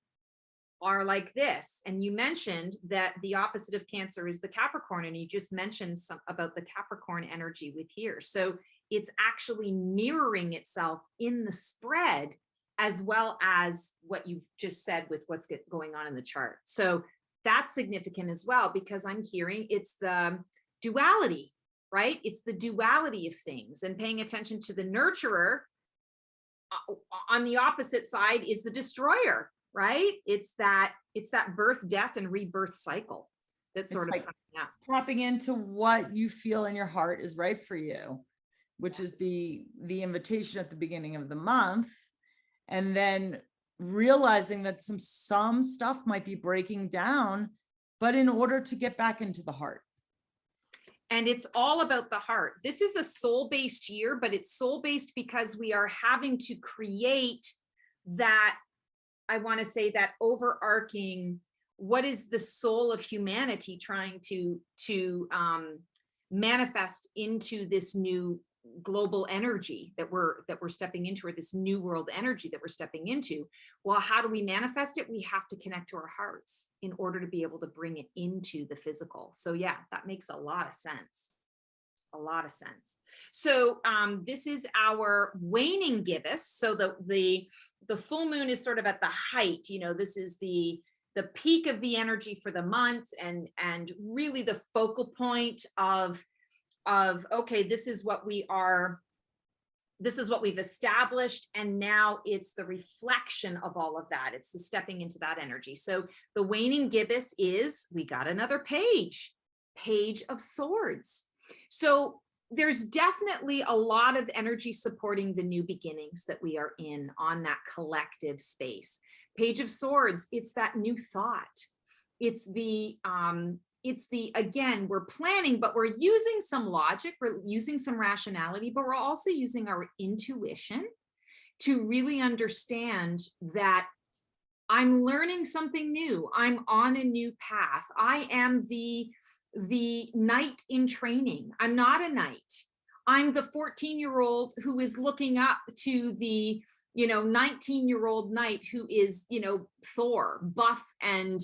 are like this. And you mentioned that the opposite of Cancer is the Capricorn, and you just mentioned about the Capricorn energy with here. So it's actually mirroring itself in the spread, as well as what you've just said with what's going on in the chart. So that's significant as well, because I'm hearing it's the duality, right? It's the duality of things, and paying attention to the nurturer on the opposite side is the destroyer, right? It's that birth, death, and rebirth cycle that's sort It's of like coming up. tapping into what you feel in your heart is right for you, which is the invitation at the beginning of the month. And then realizing that some stuff might be breaking down, but in order to get back into the heart. And it's all about the heart. This is a soul-based year, but it's soul-based because we are having to create that, I want to say, that overarching, what is the soul of humanity trying to manifest into this new global energy that we're stepping into, or this new world energy that we're stepping into. Well, how do we manifest it? We have to connect to our hearts in order to be able to bring it into the physical. So yeah, that makes a lot of sense. A lot of sense. So this is our waning gibbous. So the full moon is sort of at the height, you know, this is the peak of the energy for the month, and really the focal point of okay, this is what we've established, and now it's the reflection of all of that. It's the stepping into that energy. So the waning gibbous is, we got another page of swords. So there's definitely a lot of energy supporting the new beginnings that we are in on that collective space. Page of swords, it's that new thought. It's the, again, we're planning, but we're using some logic, we're using some rationality, but we're also using our intuition to really understand that I'm learning something new. I'm on a new path. I am the knight in training. I'm not a knight. I'm the 14-year-old who is looking up to the, 19-year-old knight who is, Thor, buff and,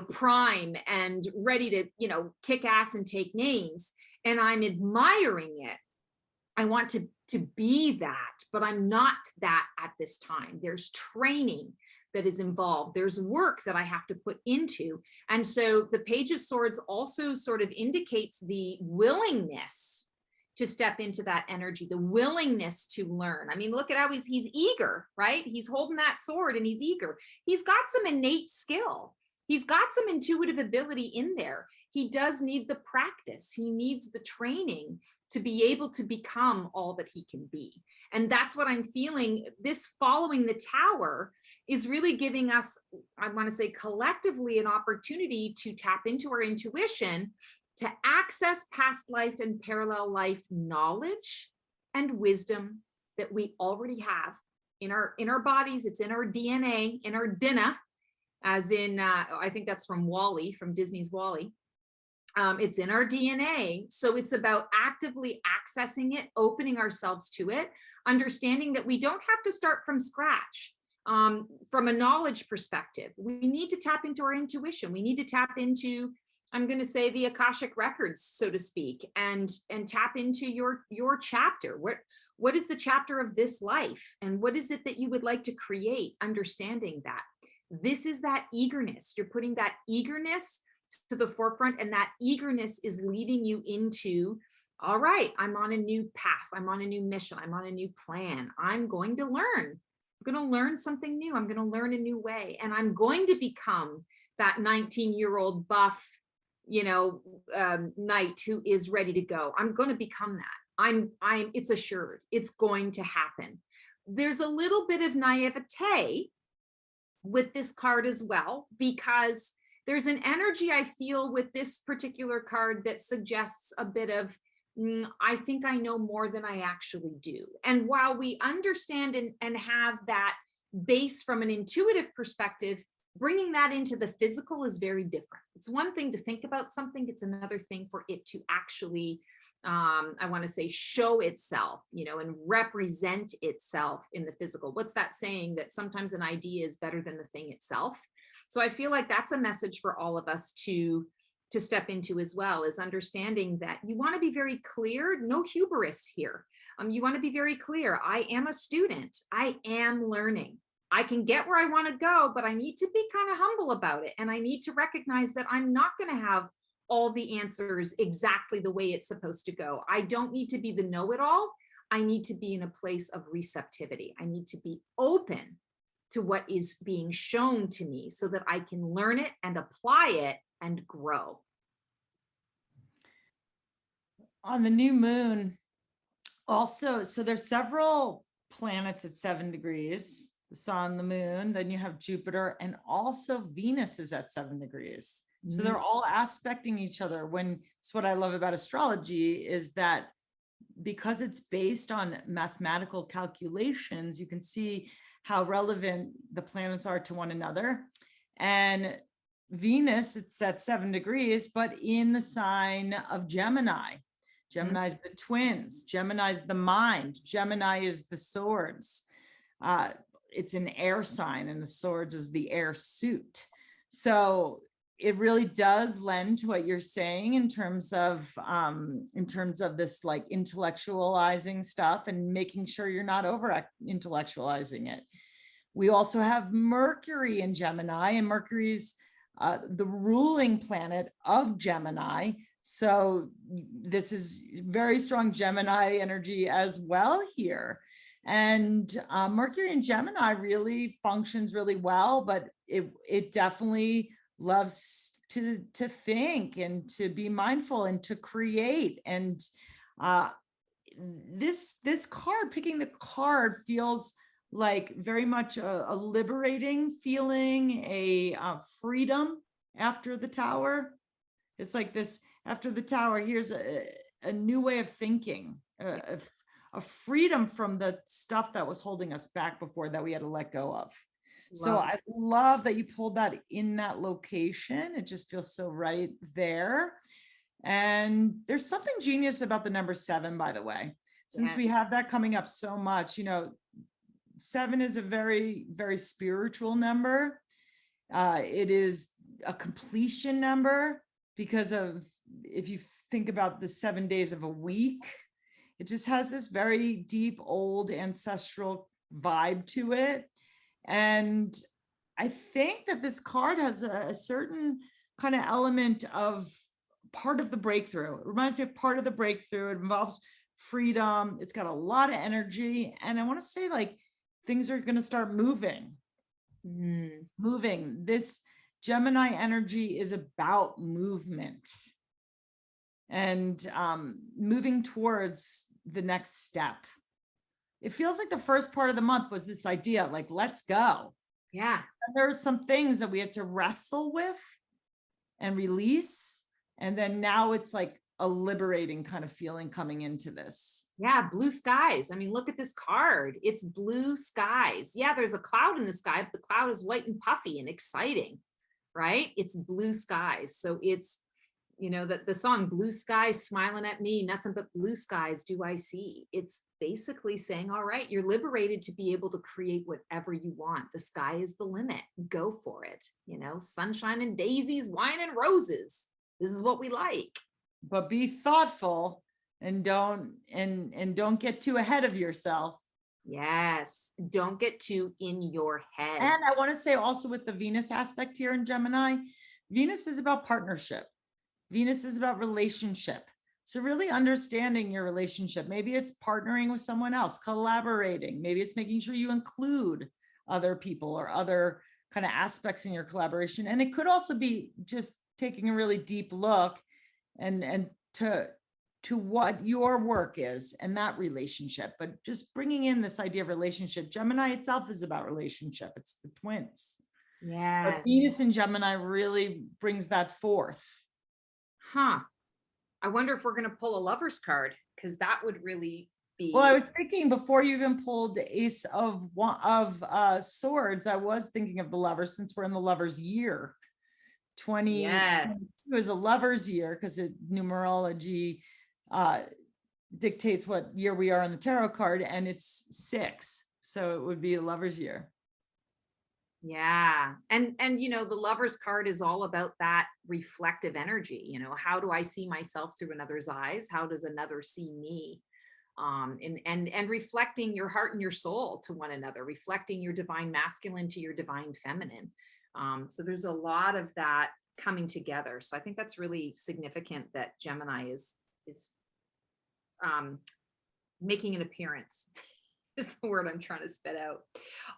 prime and ready to, kick ass and take names. And I'm admiring it. I want to be that, but I'm not that at this time. There's training that is involved. There's work that I have to put into. And so the Page of Swords also sort of indicates the willingness to step into that energy, the willingness to learn. I mean, look at how he's eager, right? He's holding that sword and he's eager. He's got some innate skill. He's got some intuitive ability in there. He does need the practice. He needs the training to be able to become all that he can be. And that's what I'm feeling. This following the tower is really giving us, I want to say collectively, an opportunity to tap into our intuition, to access past life and parallel life knowledge and wisdom that we already have in our bodies. It's in our DNA, in our DNA, as in, I think that's from WALL-E, from Disney's WALL-E. It's in our DNA. So it's about actively accessing it, opening ourselves to it, understanding that we don't have to start from scratch. From a knowledge perspective, we need to tap into our intuition. We need to tap into, I'm going to say, the Akashic records, so to speak, and tap into your chapter. What is the chapter of this life? And what is it that you would like to create? Understanding that. This is that eagerness. You're putting that eagerness to the forefront, and that eagerness is leading you into, all right, I'm on a new path. I'm on a new mission. I'm on a new plan. I'm going to learn. I'm going to learn something new. I'm going to learn a new way. And I'm going to become that 19-year-old buff, knight who is ready to go. I'm going to become that. It's assured. It's going to happen. There's a little bit of naivete with this card as well, because there's an energy I feel with this particular card that suggests a bit of, I think I know more than I actually do. And while we understand and have that base from an intuitive perspective, bringing that into the physical is very different. It's one thing to think about something. It's another thing for it to actually, I want to say, show itself, and represent itself in the physical. What's that saying, that sometimes an idea is better than the thing itself? So I feel like that's a message for all of us to step into as well, is understanding that you want to be very clear, no hubris here. You want to be very clear. I am a student. I am learning. I can get where I want to go, but I need to be kind of humble about it. And I need to recognize that I'm not going to have all the answers exactly the way it's supposed to go. I don't need to be the know-it-all. I need to be in a place of receptivity. I need to be open to what is being shown to me so that I can learn it and apply it and grow. On the new moon, also, so there's several planets at 7 degrees, the sun, the moon, then you have Jupiter, and also Venus is at 7 degrees. So they're all aspecting each other. When it's what I love about astrology is that because it's based on mathematical calculations, you can see how relevant the planets are to one another. And Venus, it's at 7 degrees, but in the sign of Gemini. Gemini is the twins. Gemini is the mind. Gemini is the swords. It's an air sign, and the swords is the air suit. So it really does lend to what you're saying in terms of this like intellectualizing stuff and making sure you're not over intellectualizing it. We also have Mercury in Gemini, and Mercury's the ruling planet of Gemini. So this is very strong Gemini energy as well here. And Mercury in Gemini really functions really well, but it definitely loves to think and to be mindful and to create. And this card, picking the card, feels like very much a liberating feeling, a freedom after the tower. It's like this, after the tower, here's a new way of thinking, a freedom from the stuff that was holding us back before that we had to let go of. So I love that you pulled that in that location. It just feels so right there. And there's something genius about the number 7, by the way, since we have that coming up so much. 7 is a very, very spiritual number. It is a completion number because of, if you think about the 7 days of a week, it just has this very deep, old ancestral vibe to it. And I think that this card has a certain kind of element of part of the breakthrough. It reminds me of part of the breakthrough. It involves freedom. It's got a lot of energy. And I want to say, like, things are going to start moving. Moving. This Gemini energy is about movement and moving towards the next step. It feels like the first part of the month was this idea, like, let's go. Yeah. And there's some things that we had to wrestle with and release. And then now it's like a liberating kind of feeling coming into this. Yeah, blue skies. I mean, look at this card. It's blue skies. Yeah, there's a cloud in the sky, but the cloud is white and puffy and exciting, right? It's blue skies. So it's, the song Blue Skies Smiling at Me, nothing but blue skies do I see. It's basically saying, all right, you're liberated to be able to create whatever you want. The sky is the limit. Go for it. Sunshine and daisies, wine and roses. This is what we like. But be thoughtful and don't get too ahead of yourself. Yes, don't get too in your head. And I want to say also, with the Venus aspect here in Gemini, Venus is about partnership. Venus is about relationship. So really understanding your relationship. Maybe it's partnering with someone else, collaborating. Maybe it's making sure you include other people or other kind of aspects in your collaboration. And it could also be just taking a really deep look and to what your work is and that relationship, but just bringing in this idea of relationship. Gemini itself is about relationship. It's the twins. Yeah. But Venus in Gemini really brings that forth. Huh. I wonder if we're going to pull a lover's card, because that would really be. Well, I was thinking before you even pulled the Ace of Swords, I was thinking of the Lovers, since we're in the Lovers year. 2022 is a Lovers year because numerology dictates what year we are on the tarot card, and it's 6, so it would be a Lovers year. Yeah. And the Lover's card is all about that reflective energy. How do I see myself through another's eyes? How does another see me? And reflecting your heart and your soul to one another, reflecting your divine masculine to your divine feminine. So there's a lot of that coming together. So I think that's really significant that Gemini is making an appearance is the word I'm trying to spit out.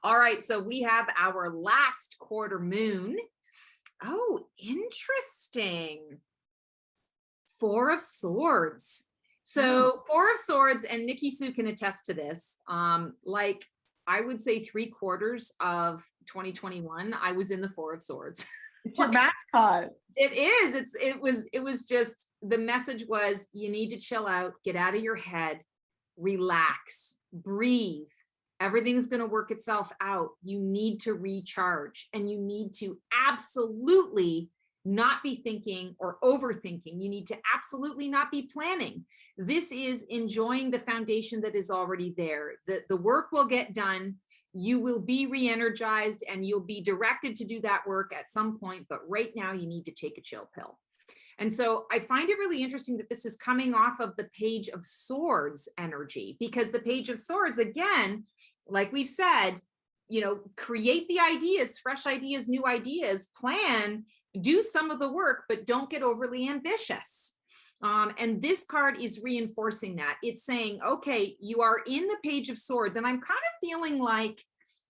All right, so we have our last quarter moon. Oh, interesting. Four of Swords. So Four of Swords, and Niki Sue can attest to this. Like I would say 3/4 of 2021, I was in the Four of Swords. It's your mascot. It is. It was just, the message was, you need to chill out, get out of your head, relax, breathe. Everything's going to work itself out. You need to recharge, and you need to absolutely not be thinking or overthinking. You need to absolutely not be planning. This is enjoying the foundation that is already there. The work will get done. You will be re-energized, and you'll be directed to do that work at some point. But right now you need to take a chill pill. And so I find it really interesting that this is coming off of the Page of Swords energy, because the Page of Swords, again, like we've said, you know, create the ideas, fresh ideas, new ideas, plan, do some of the work, but don't get overly ambitious. And this card is reinforcing that. It's saying, okay, you are in the Page of Swords. And I'm kind of feeling like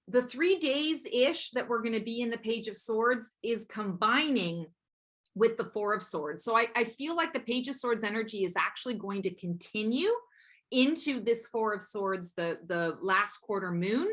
the 3 days-ish that we're going to be in the Page of Swords is combining with the Four of Swords. So I feel like the Page of Swords energy is actually going to continue into this Four of Swords, the last quarter moon.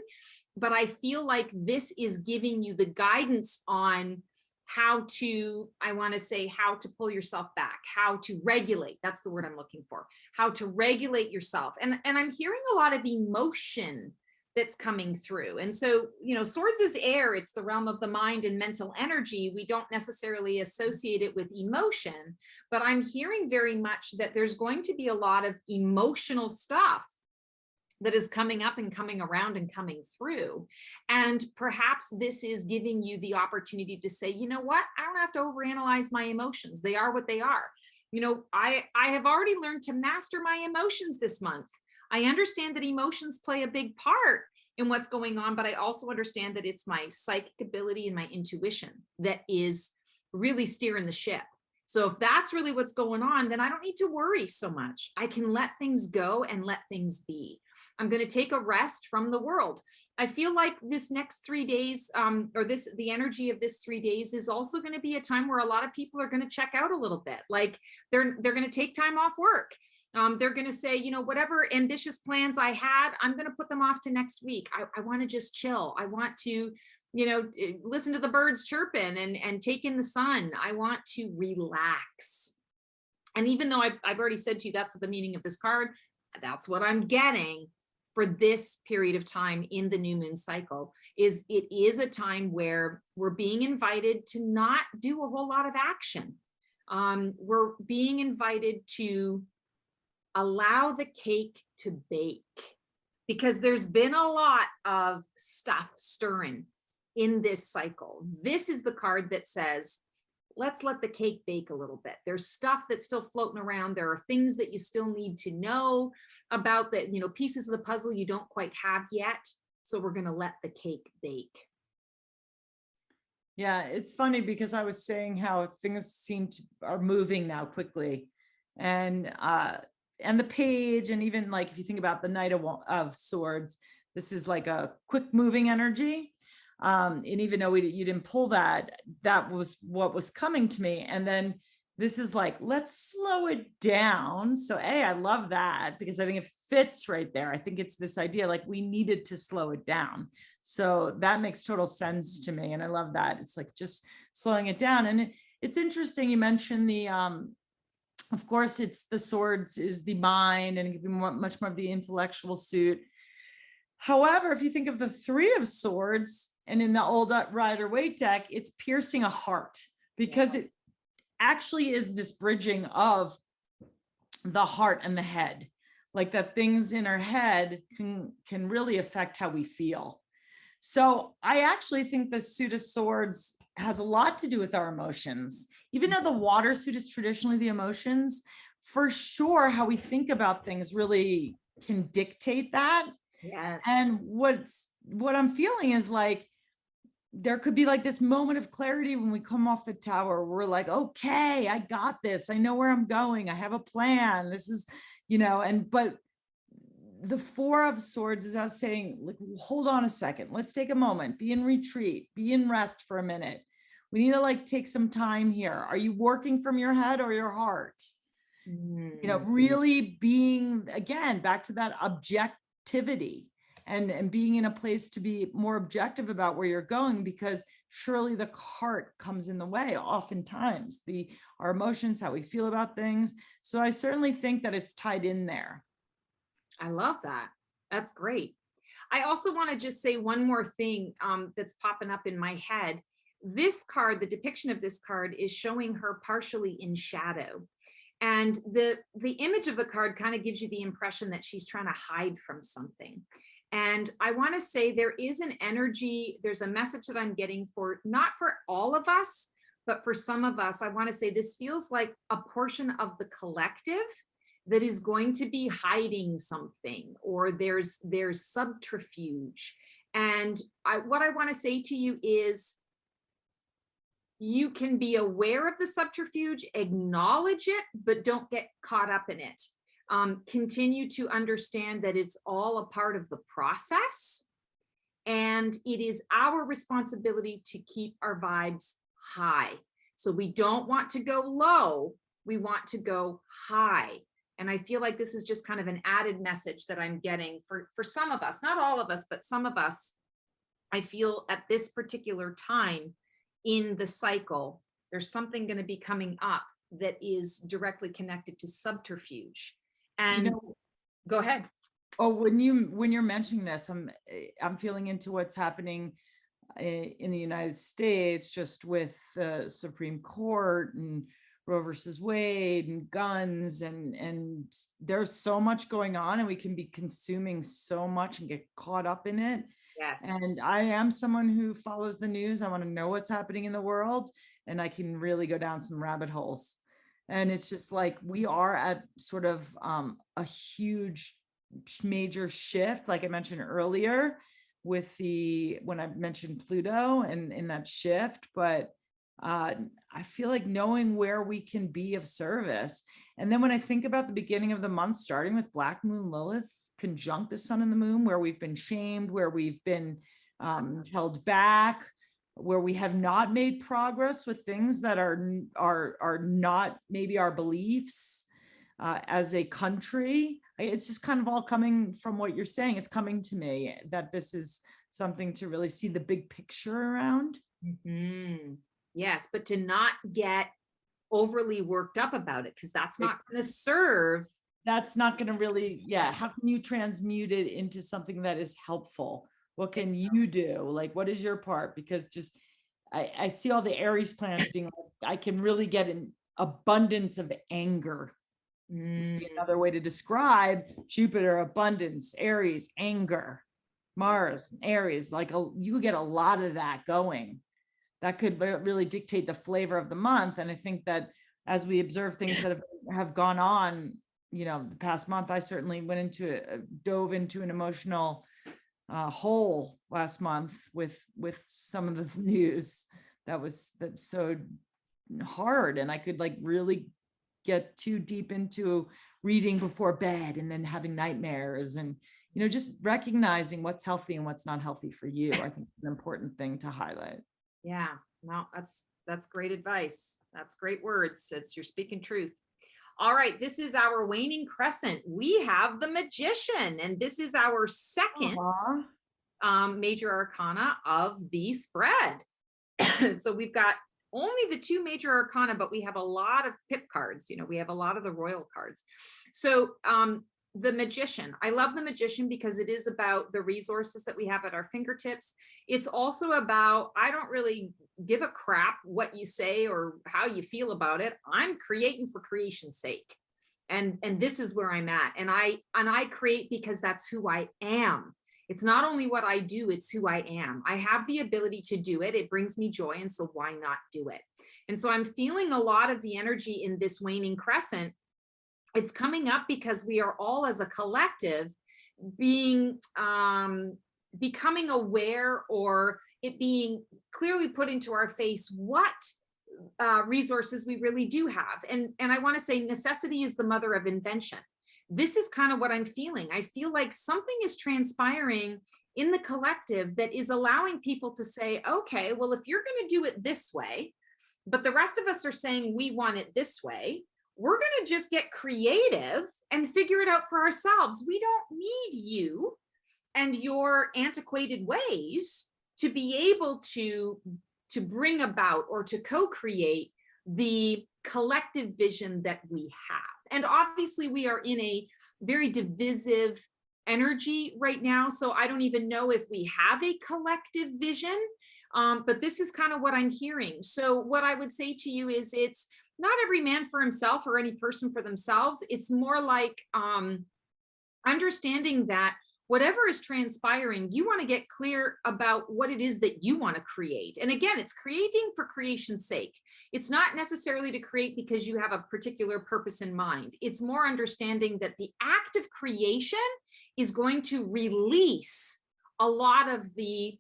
But I feel like this is giving you the guidance on how to, I want to say, how to pull yourself back, how to regulate. That's the word I'm looking for, how to regulate yourself. And I'm hearing a lot of emotion that's coming through. And so, you know, swords is air. It's the realm of the mind and mental energy. We don't necessarily associate it with emotion, but I'm hearing very much that there's going to be a lot of emotional stuff that is coming up and coming around and coming through. And perhaps this is giving you the opportunity to say, you know what, I don't have to overanalyze my emotions. They are what they are. You know, I have already learned to master my emotions this month. I understand that emotions play a big part in what's going on, but I also understand that it's my psychic ability and my intuition that is really steering the ship. So if that's really what's going on, then I don't need to worry so much. I can let things go and let things be. I'm going to take a rest from the world. I feel like this next 3 days, the energy of this 3 days is also going to be a time where a lot of people are going to check out a little bit. Like they're going to take time off work. They're going to say, you know, whatever ambitious plans I had, I'm going to put them off to next week. I want to just chill. I want to, you know, listen to the birds chirping and take in the sun. I want to relax. And even though I've already said to you, that's what the meaning of this card, that's what I'm getting for this period of time in the new moon cycle, is it is a time where we're being invited to not do a whole lot of action. We're being invited to allow the cake to bake, because there's been a lot of stuff stirring in this cycle. This is the card that says, let's let the cake bake a little bit. There's stuff that's still floating around. There are things that you still need to know about, that, you know, pieces of the puzzle you don't quite have yet. So we're going to let the cake bake. Yeah, it's funny because I was saying how things are moving now quickly, and the page, and even like if you think about the Knight of Swords, this is like a quick moving energy. And even though you didn't pull that, that was what was coming to me. And then this is like, let's slow it down. So I love that, because I think it fits right there. I think it's this idea, like we needed to slow it down. So that makes total sense to me. And I love that. It's like just slowing it down. And it's interesting. You mentioned of course, it's the swords is the mind, and it can be much more of the intellectual suit. However, if you think of the Three of Swords, and in the old Rider-Waite deck, it's piercing a heart, because it actually is this bridging of the heart and the head, like that things in our head can really affect how we feel. So I actually think the suit of swords has a lot to do with our emotions. Even though the water suit is traditionally the emotions, for sure, how we think about things really can dictate that. Yes. And what I'm feeling is like, there could be like this moment of clarity when we come off the tower. We're like, okay, I got this. I know where I'm going. I have a plan. This is, you know, but the Four of Swords is us saying, like, hold on a second, let's take a moment, be in retreat, be in rest for a minute. We need to like take some time here. Are you working from your head or your heart? You know, really being, again, back to that objectivity and being in a place to be more objective about where you're going, because surely the heart comes in the way oftentimes, our emotions, how we feel about things. So I certainly think that it's tied in there. I love that. That's great. I also want to just say one more thing that's popping up in my head. This card, the depiction of this card is showing her partially in shadow. And the image of the card kind of gives you the impression that she's trying to hide from something. And I want to say there is an energy, there's a message that I'm getting for, not for all of us, but for some of us. I want to say this feels like a portion of the collective that is going to be hiding something, or there's subterfuge. And what I want to say to you is, you can be aware of the subterfuge, acknowledge it, but don't get caught up in it. Continue to understand that it's all a part of the process. And it is our responsibility to keep our vibes high. So we don't want to go low, we want to go high. And I feel like this is just kind of an added message that I'm getting for some of us, not all of us, but some of us. I feel at this particular time in the cycle, there's something going to be coming up that is directly connected to subterfuge. And go ahead. Oh, when you're mentioning this, I'm feeling into what's happening in the United States, just with the Supreme Court and Roe versus Wade and guns, and there's so much going on, and we can be consuming so much and get caught up in it. Yes. And I am someone who follows the news. I want to know what's happening in the world, and I can really go down some rabbit holes. And it's just like, we are at sort of a huge major shift, like I mentioned earlier, with when I mentioned Pluto and in that shift. But I feel like knowing where we can be of service. And then when I think about the beginning of the month, starting with Black Moon Lilith conjunct the sun and the moon, where we've been shamed, where we've been held back, where we have not made progress with things that are not maybe our beliefs as a country. It's just kind of all coming from what you're saying. It's coming to me that this is something to really see the big picture around. Mm-hmm. Yes, but to not get overly worked up about it, because that's not going to serve. That's not going to really, how can you transmute it into something that is helpful? What can you do? Like, what is your part? Because just, I see all the Aries planets being, I can really get an abundance of anger. Another way to describe Jupiter: abundance, Aries, anger, Mars, Aries, like you get a lot of that going. That could really dictate the flavor of the month. And I think that as we observe things that have gone on, the past month, I certainly dove into an emotional hole last month with some of the news that's so hard. And I could like really get too deep into reading before bed and then having nightmares, and just recognizing what's healthy and what's not healthy for you. I think it's an important thing to highlight. Yeah, well, that's great advice. That's great words. You're speaking truth. All right, this is our waning crescent. We have the Magician, and this is our second major arcana of the spread. So we've got only the two major arcana, but we have a lot of pip cards. We have a lot of the royal cards. So the Magician, I love the Magician because it is about the resources that we have at our fingertips. It's also about, I don't really give a crap what you say or how you feel about it. I'm creating for creation's sake. And this is where I'm at. And I create because that's who I am. It's not only what I do, it's who I am. I have the ability to do it. It brings me joy. And so why not do it? And so I'm feeling a lot of the energy in this waning crescent. It's coming up because we are all as a collective becoming aware, or it being clearly put into our face what resources we really do have. And I want to say necessity is the mother of invention. this is kind of what I'm feeling. I feel like something is transpiring in the collective that is allowing people to say, okay, well, if you're going to do it this way, but the rest of us are saying we want it this way, we're going to just get creative and figure it out for ourselves. We don't need you and your antiquated ways to be able to bring about or to co-create the collective vision that we have. And obviously we are in a very divisive energy right now, so I don't even know if we have a collective vision, but this is kind of what I'm hearing. So what I would say to you is, it's not every man for himself or any person for themselves. It's more like understanding that whatever is transpiring, you want to get clear about what it is that you want to create. And again, it's creating for creation's sake. It's not necessarily to create because you have a particular purpose in mind. It's more understanding that the act of creation is going to release a lot of the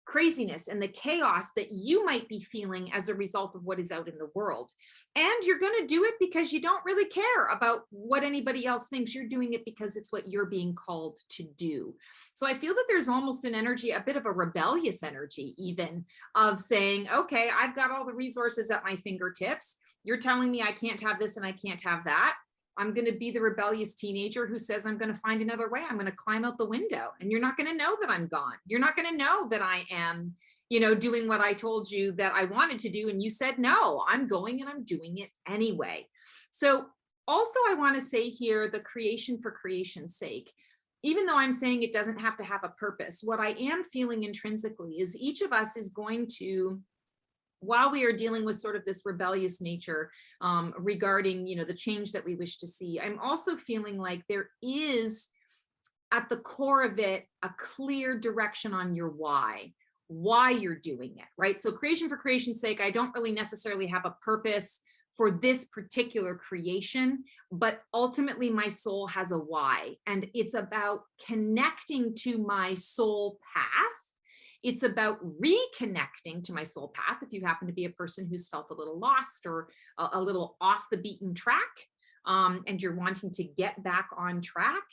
craziness and the chaos that you might be feeling as a result of what is out in the world. And you're going to do it because you don't really care about what anybody else thinks. You're doing it because it's what you're being called to do. So I feel that there's almost an energy, a bit of a rebellious energy even, of saying, okay, I've got all the resources at my fingertips. You're telling me I can't have this and I can't have that. I'm going to be the rebellious teenager who says, I'm going to find another way. I'm going to climb out the window, and you're not going to know that I'm gone. You're not going to know that I am, doing what I told you that I wanted to do. And you said, no, I'm going and I'm doing it anyway. So also I want to say here, the creation for creation's sake, even though I'm saying it doesn't have to have a purpose, what I am feeling intrinsically is each of us is going to, while we are dealing with sort of this rebellious nature regarding, the change that we wish to see, I'm also feeling like there is at the core of it a clear direction on your why you're doing it, right? So creation for creation's sake, I don't really necessarily have a purpose for this particular creation, but ultimately my soul has a why, and it's about connecting to my soul path. It's about reconnecting to my soul path. If you happen to be a person who's felt a little lost or a little off the beaten track, and you're wanting to get back on track,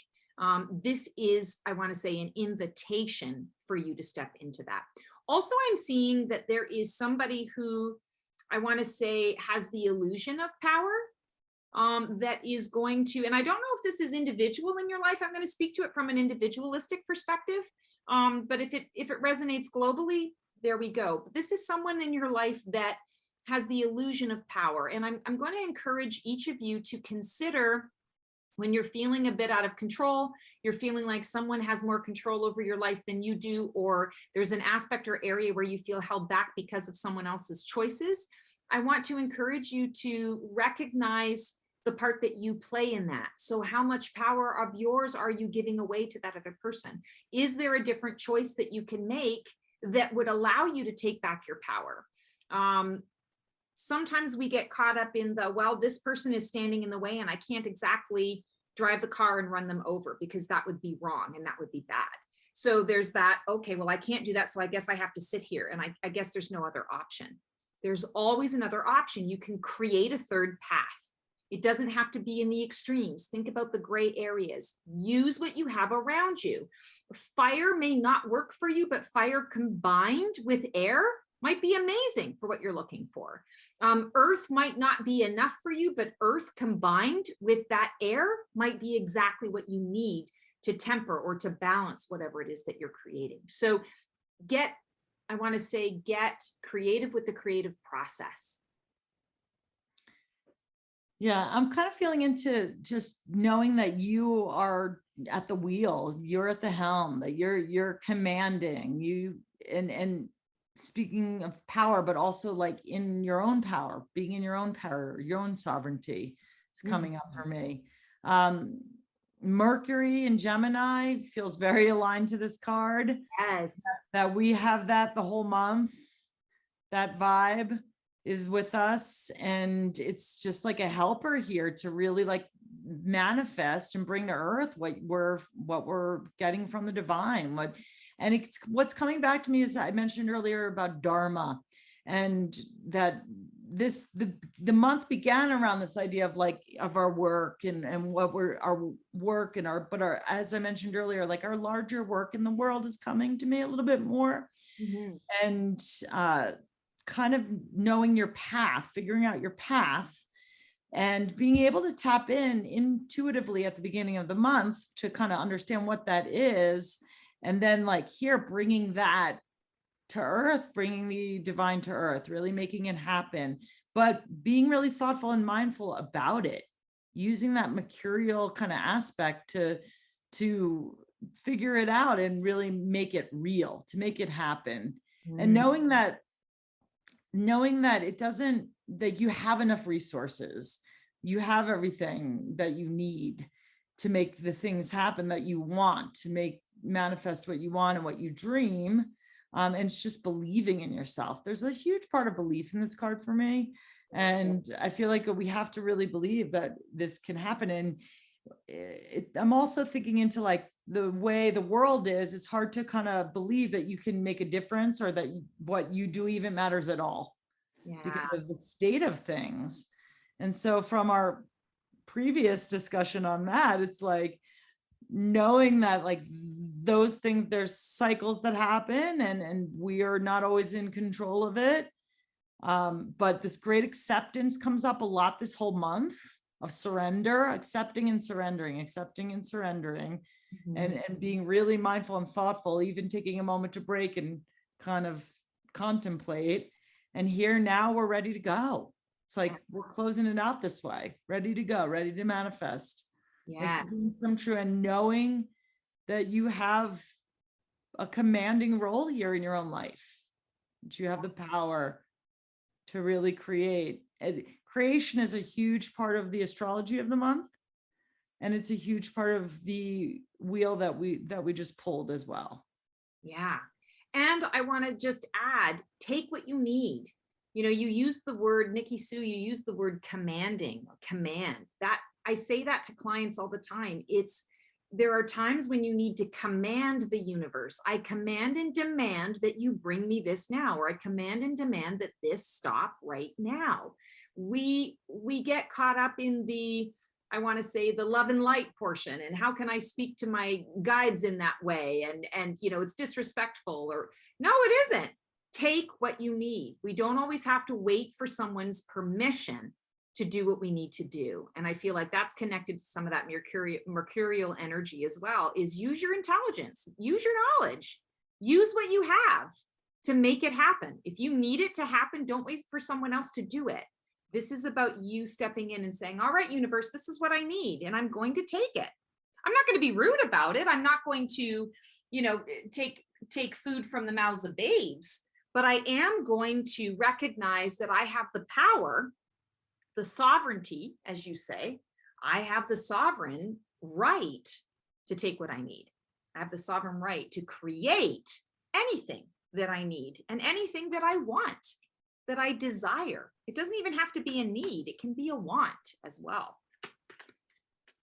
this is, I want to say, an invitation for you to step into that. Also, I'm seeing that there is somebody who, I want to say, has the illusion of power, that is going to, and I don't know if this is individual in your life. I'm going to speak to it from an individualistic perspective. But if it resonates globally, there we go. But this is someone in your life that has the illusion of power. And I'm going to encourage each of you to consider, when you're feeling a bit out of control, you're feeling like someone has more control over your life than you do, or there's an aspect or area where you feel held back because of someone else's choices. I want to encourage you to recognize the part that you play in that. So how much power of yours are you giving away to that other person? Is there a different choice that you can make that would allow you to take back your power? Sometimes we get caught up in the, well, this person is standing in the way and I can't exactly drive the car and run them over because that would be wrong and that would be bad. So there's that, okay, well, I can't do that, so I guess I have to sit here, and I guess there's no other option. There's always another option. You can create a third path. It doesn't have to be in the extremes. Think about the gray areas. Use what you have around you. Fire may not work for you, but fire combined with air might be amazing for what you're looking for. Earth might not be enough for you, but earth combined with that air might be exactly what you need to temper or to balance whatever it is that you're creating. So get creative with the creative process. Yeah, I'm kind of feeling into just knowing that you are at the wheel, you're at the helm, that you're commanding, and speaking of power, but also like in your own power, being in your own power, your own sovereignty is coming up for me. Mercury and Gemini feels very aligned to this card. Yes. That we have that the whole month, that vibe is with us, and it's just like a helper here to really like manifest and bring to earth what we're getting from the divine. What's coming back to me is, I mentioned earlier about dharma, and that the month began around this idea of like of our work and what we're our work and our as I mentioned earlier, like our larger work in the world is coming to me a little bit more. Mhm. And kind of knowing your path, figuring out your path, and being able to tap in intuitively at the beginning of the month to kind of understand what that is. And then like here, bringing that to earth, bringing the divine to earth, really making it happen, but being really thoughtful and mindful about it, using that mercurial kind of aspect to figure it out and really make it real, to make it happen. And Mm. knowing that it doesn't, that you have enough resources, you have everything that you need to make the things happen that you want, to make manifest what you want and what you dream. And it's just believing in yourself. There's a huge part of belief in this card for me. And I feel like we have to really believe that this can happen. And I'm also thinking into like the way the world is, it's hard to kind of believe that you can make a difference or that what you do even matters at all because Yeah. of the state of things. And so from our previous discussion on that, it's like knowing that like those things, there's cycles that happen and we are not always in control of it. But this great acceptance comes up a lot this whole month of surrender, accepting and surrendering, Mhm. and being really mindful and thoughtful, even taking a moment to break and kind of contemplate. And here now we're ready to go. It's like we're closing it out this way, ready to go, ready to manifest, make the Yes. dreams come true, and knowing that you have a commanding role here in your own life, that you have the power to really create. And creation is a huge part of the astrology of the month. And it's a huge part of the wheel that we just pulled as well. Yeah. And I want to just add, take what you need. You know, you use the word, Nikki Sue, you use the word commanding or command. That I say that to clients all the time. There are times when you need to command the universe. I command and demand that you bring me this now, or I command and demand that this stop right now. We get caught up in the, I want to say, the love and light portion, and how can I speak to my guides in that way, and you know, it's disrespectful, or no, it isn't. Take what you need. We don't always have to wait for someone's permission to do what we need to do. And I feel like that's connected to some of that mercurial energy as well, is use your intelligence, use your knowledge, use what you have to make it happen. If you need it to happen, don't wait for someone else to do it. This is about you stepping in and saying, all right, universe, this is what I need, and I'm going to take it. I'm not going to be rude about it. I'm not going to, you know, take food from the mouths of babes, but I am going to recognize that I have the power, the sovereignty, as you say. I have the sovereign right to take what I need. I have the sovereign right to create anything that I need and anything that I want, that I desire. It doesn't even have to be a need. It can be a want as well.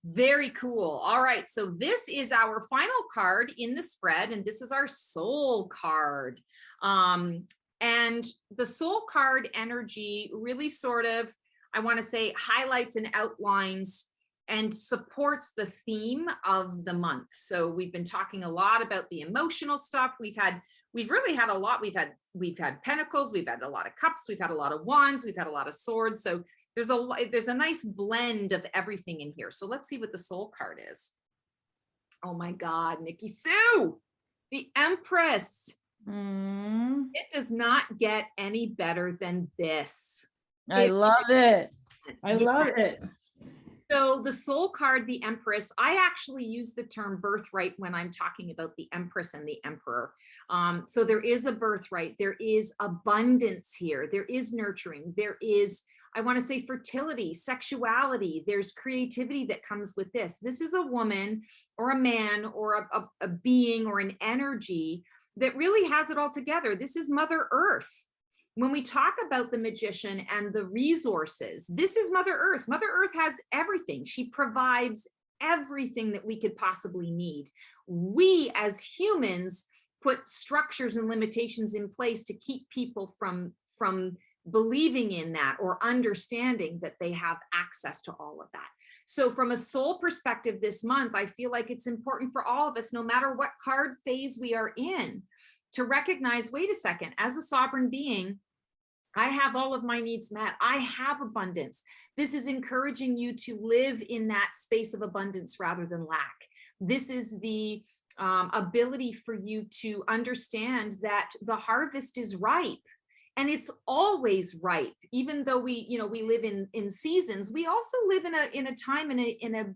Very cool. All right. So this is our final card in the spread, and this is our soul card. And the soul card energy really sort of, I want to say, highlights and outlines and supports the theme of the month. So we've been talking a lot about the emotional stuff. We've really had a lot. We've had pentacles, we've had a lot of cups, we've had a lot of wands, we've had a lot of swords. So there's a nice blend of everything in here. So let's see what the soul card is. Oh my God, Nikki Sue, the Empress. It does not get any better than this. I love it. I love it. So the soul card, the Empress, I actually use the term birthright when I'm talking about the Empress and the Emperor. So there is a birthright, there is abundance here, there is nurturing, there is, I want to say, fertility, sexuality, there's creativity that comes with this. This is a woman or a man or a being or an energy that really has it all together. This is Mother Earth. When we talk about the magician and the resources, this is Mother Earth. Mother Earth has everything. She provides everything that we could possibly need. We as humans put structures and limitations in place to keep people from believing in that or understanding that they have access to all of that. So from a soul perspective this month, I feel like it's important for all of us, no matter what card phase we are in, to recognize, wait a second, as a sovereign being, I have all of my needs met. I have abundance. This is encouraging you to live in that space of abundance rather than lack. This is the ability for you to understand that the harvest is ripe. And it's always ripe, even though we live in seasons. We also live in a time, in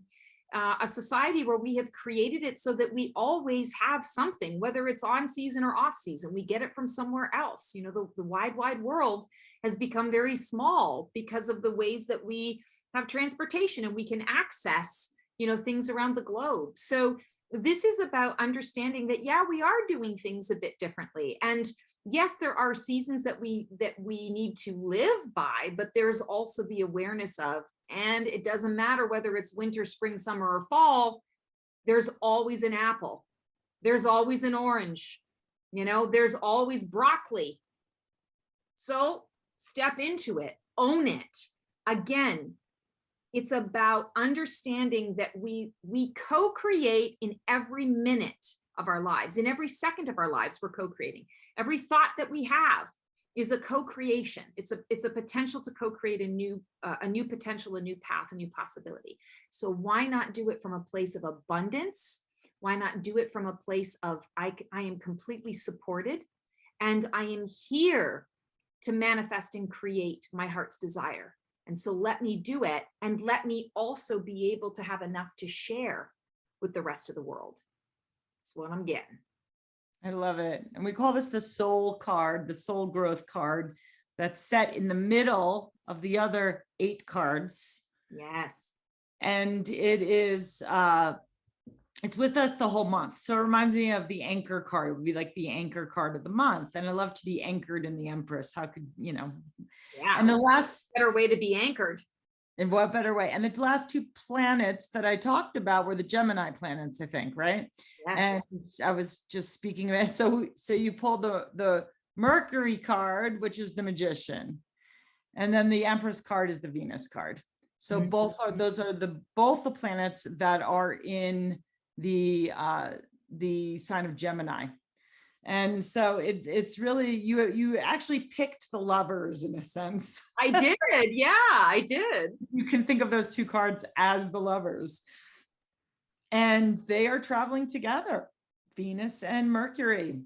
a society where we have created it so that we always have something, whether it's on season or off season. We get it from somewhere else. The wide world has become very small because of the ways that we have transportation and we can access, things around the globe. So this is about understanding that, yeah, we are doing things a bit differently. And yes, there are seasons that we need to live by, but there's also the awareness of, and it doesn't matter whether it's winter, spring, summer, or fall, there's always an apple. There's always an orange. There's always broccoli. So step into it, own it. Again, it's about understanding that we co-create in every minute of our lives. In every second of our lives, we're co-creating. Every thought that we have is a co-creation. It's a potential to co-create a new potential, a new path, a new possibility. So why not do it from a place of abundance? Why not do it from a place of, I am completely supported and I am here to manifest and create my heart's desire. And so let me do it, and let me also be able to have enough to share with the rest of the world. That's what I'm getting. I love it. And we call this the soul card, the soul growth card, that's set in the middle of the other 8 cards. Yes. And it is, it's with us the whole month. So it reminds me of the anchor card. It would be like the anchor card of the month. And I love to be anchored in the Empress. How could, Yeah. And the last better way to be anchored. In what better way? And the last 2 planets that I talked about were the Gemini planets, I think, right? Yes. And I was just speaking of it. So you pull the Mercury card, which is the Magician, and then the Empress card is the Venus card. So both are both the planets that are in the sign of Gemini. And so it's really, you actually picked the lovers in a sense. I did. Yeah, I did. You can think of those 2 cards as the lovers. And they are traveling together, Venus and Mercury.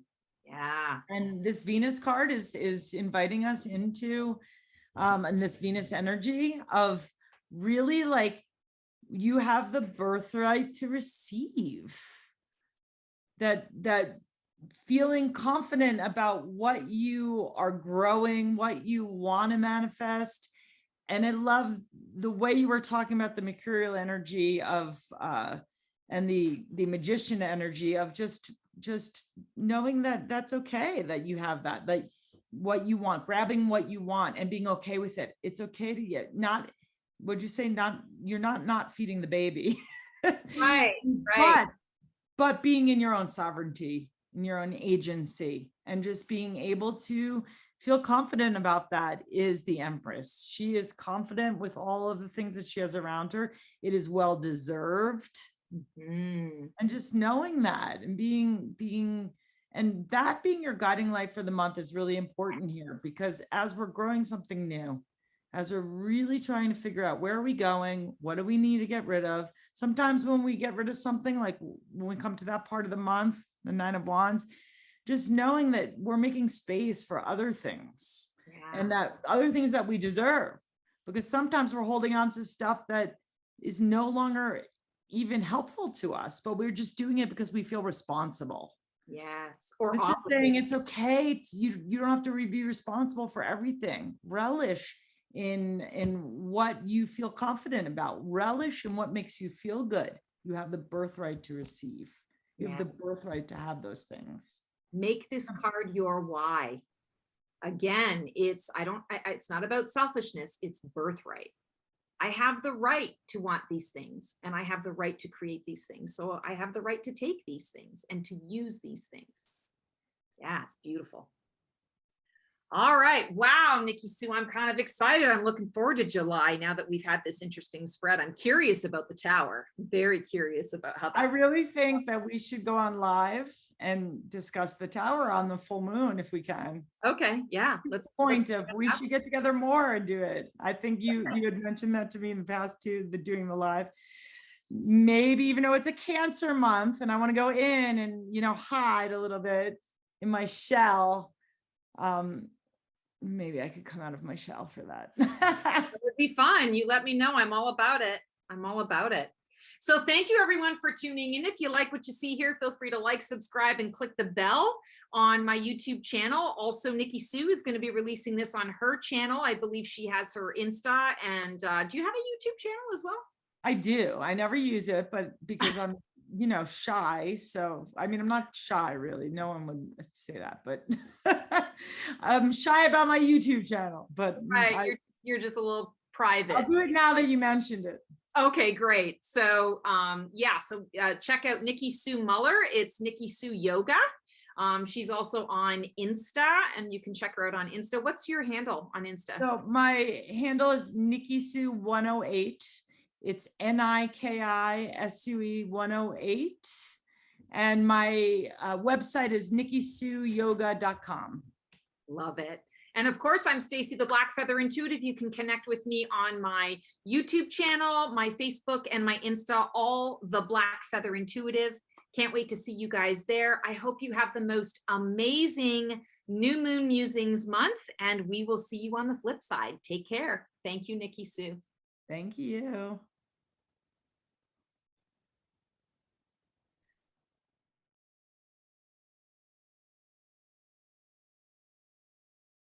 Yeah. And this Venus card is inviting us into and this Venus energy of really, like, you have the birthright to receive. That feeling confident about what you are growing, what you want to manifest. And I love the way you were talking about the mercurial energy of and the magician energy of just knowing that that's okay, that you have that what you want, grabbing what you want and being okay with it. It's okay to get you're not feeding the baby. Right. But being in your own sovereignty, in your own agency, and just being able to feel confident about that is the Empress. She is confident with all of the things that she has around her. It is well deserved. And just knowing that and being your guiding light for the month is really important here, because as we're growing something new, as we're really trying to figure out where are we going, what do we need to get rid of? Sometimes when we get rid of something, like when we come to that part of the month, the 9 of Wands, just knowing that we're making space for other things, and that other things that we deserve, because sometimes we're holding on to stuff that is no longer even helpful to us, but we're just doing it because we feel responsible. Yes. Or it's just saying it's okay. You don't have to be responsible for everything. Relish in what you feel confident about. Relish in what makes you feel good. You have the birthright to receive. You have the birthright to have those things. Make this card your why. Again, it's not about selfishness, it's birthright. I have the right to want these things, and I have the right to create these things. So I have the right to take these things and to use these things. Yeah, it's beautiful. All right. Wow, Nikki Sue, I'm kind of excited. I'm looking forward to July now that we've had this interesting spread. I'm curious about the tower. Very curious about how I that's. really think that we should go on live and discuss the tower on the full moon if we can. Okay. Yeah. Let's Point of we should get together more and do it. I think you had mentioned that to me in the past too, the doing the live. Maybe even though it's a Cancer month and I want to go in and hide a little bit in my shell. Maybe I could come out of my shell for that. It would be fun. You let me know. I'm all about it. I'm all about it. So thank you everyone for tuning in. If you like what you see here, feel free to like, subscribe, and click the bell on my YouTube channel. Also, Nikki Sue is going to be releasing this on her channel. I believe she has her Insta. And do you have a YouTube channel as well? I do. I never use it, but because I'm, shy. So, I mean, I'm not shy really. No one would say that, but I'm shy about my YouTube channel, but Right. You're just a little private. I'll do it now that you mentioned it. Okay, great. So check out Nikki Sue Mueller. It's Nikki Sue Yoga. She's also on Insta, and you can check her out on Insta. What's your handle on Insta? So my handle is Nikki Sue 108. It's NIKISUE 108. And my website is nikisuyoga.com. Love it. And of course, I'm Stacy the Black Feather Intuitive. You can connect with me on my YouTube channel, my Facebook, and my Insta, all the Black Feather Intuitive. Can't wait to see you guys there. I hope you have the most amazing New Moon Musings month, and we will see you on the flip side. Take care. Thank you, Nikki Sue. Thank you.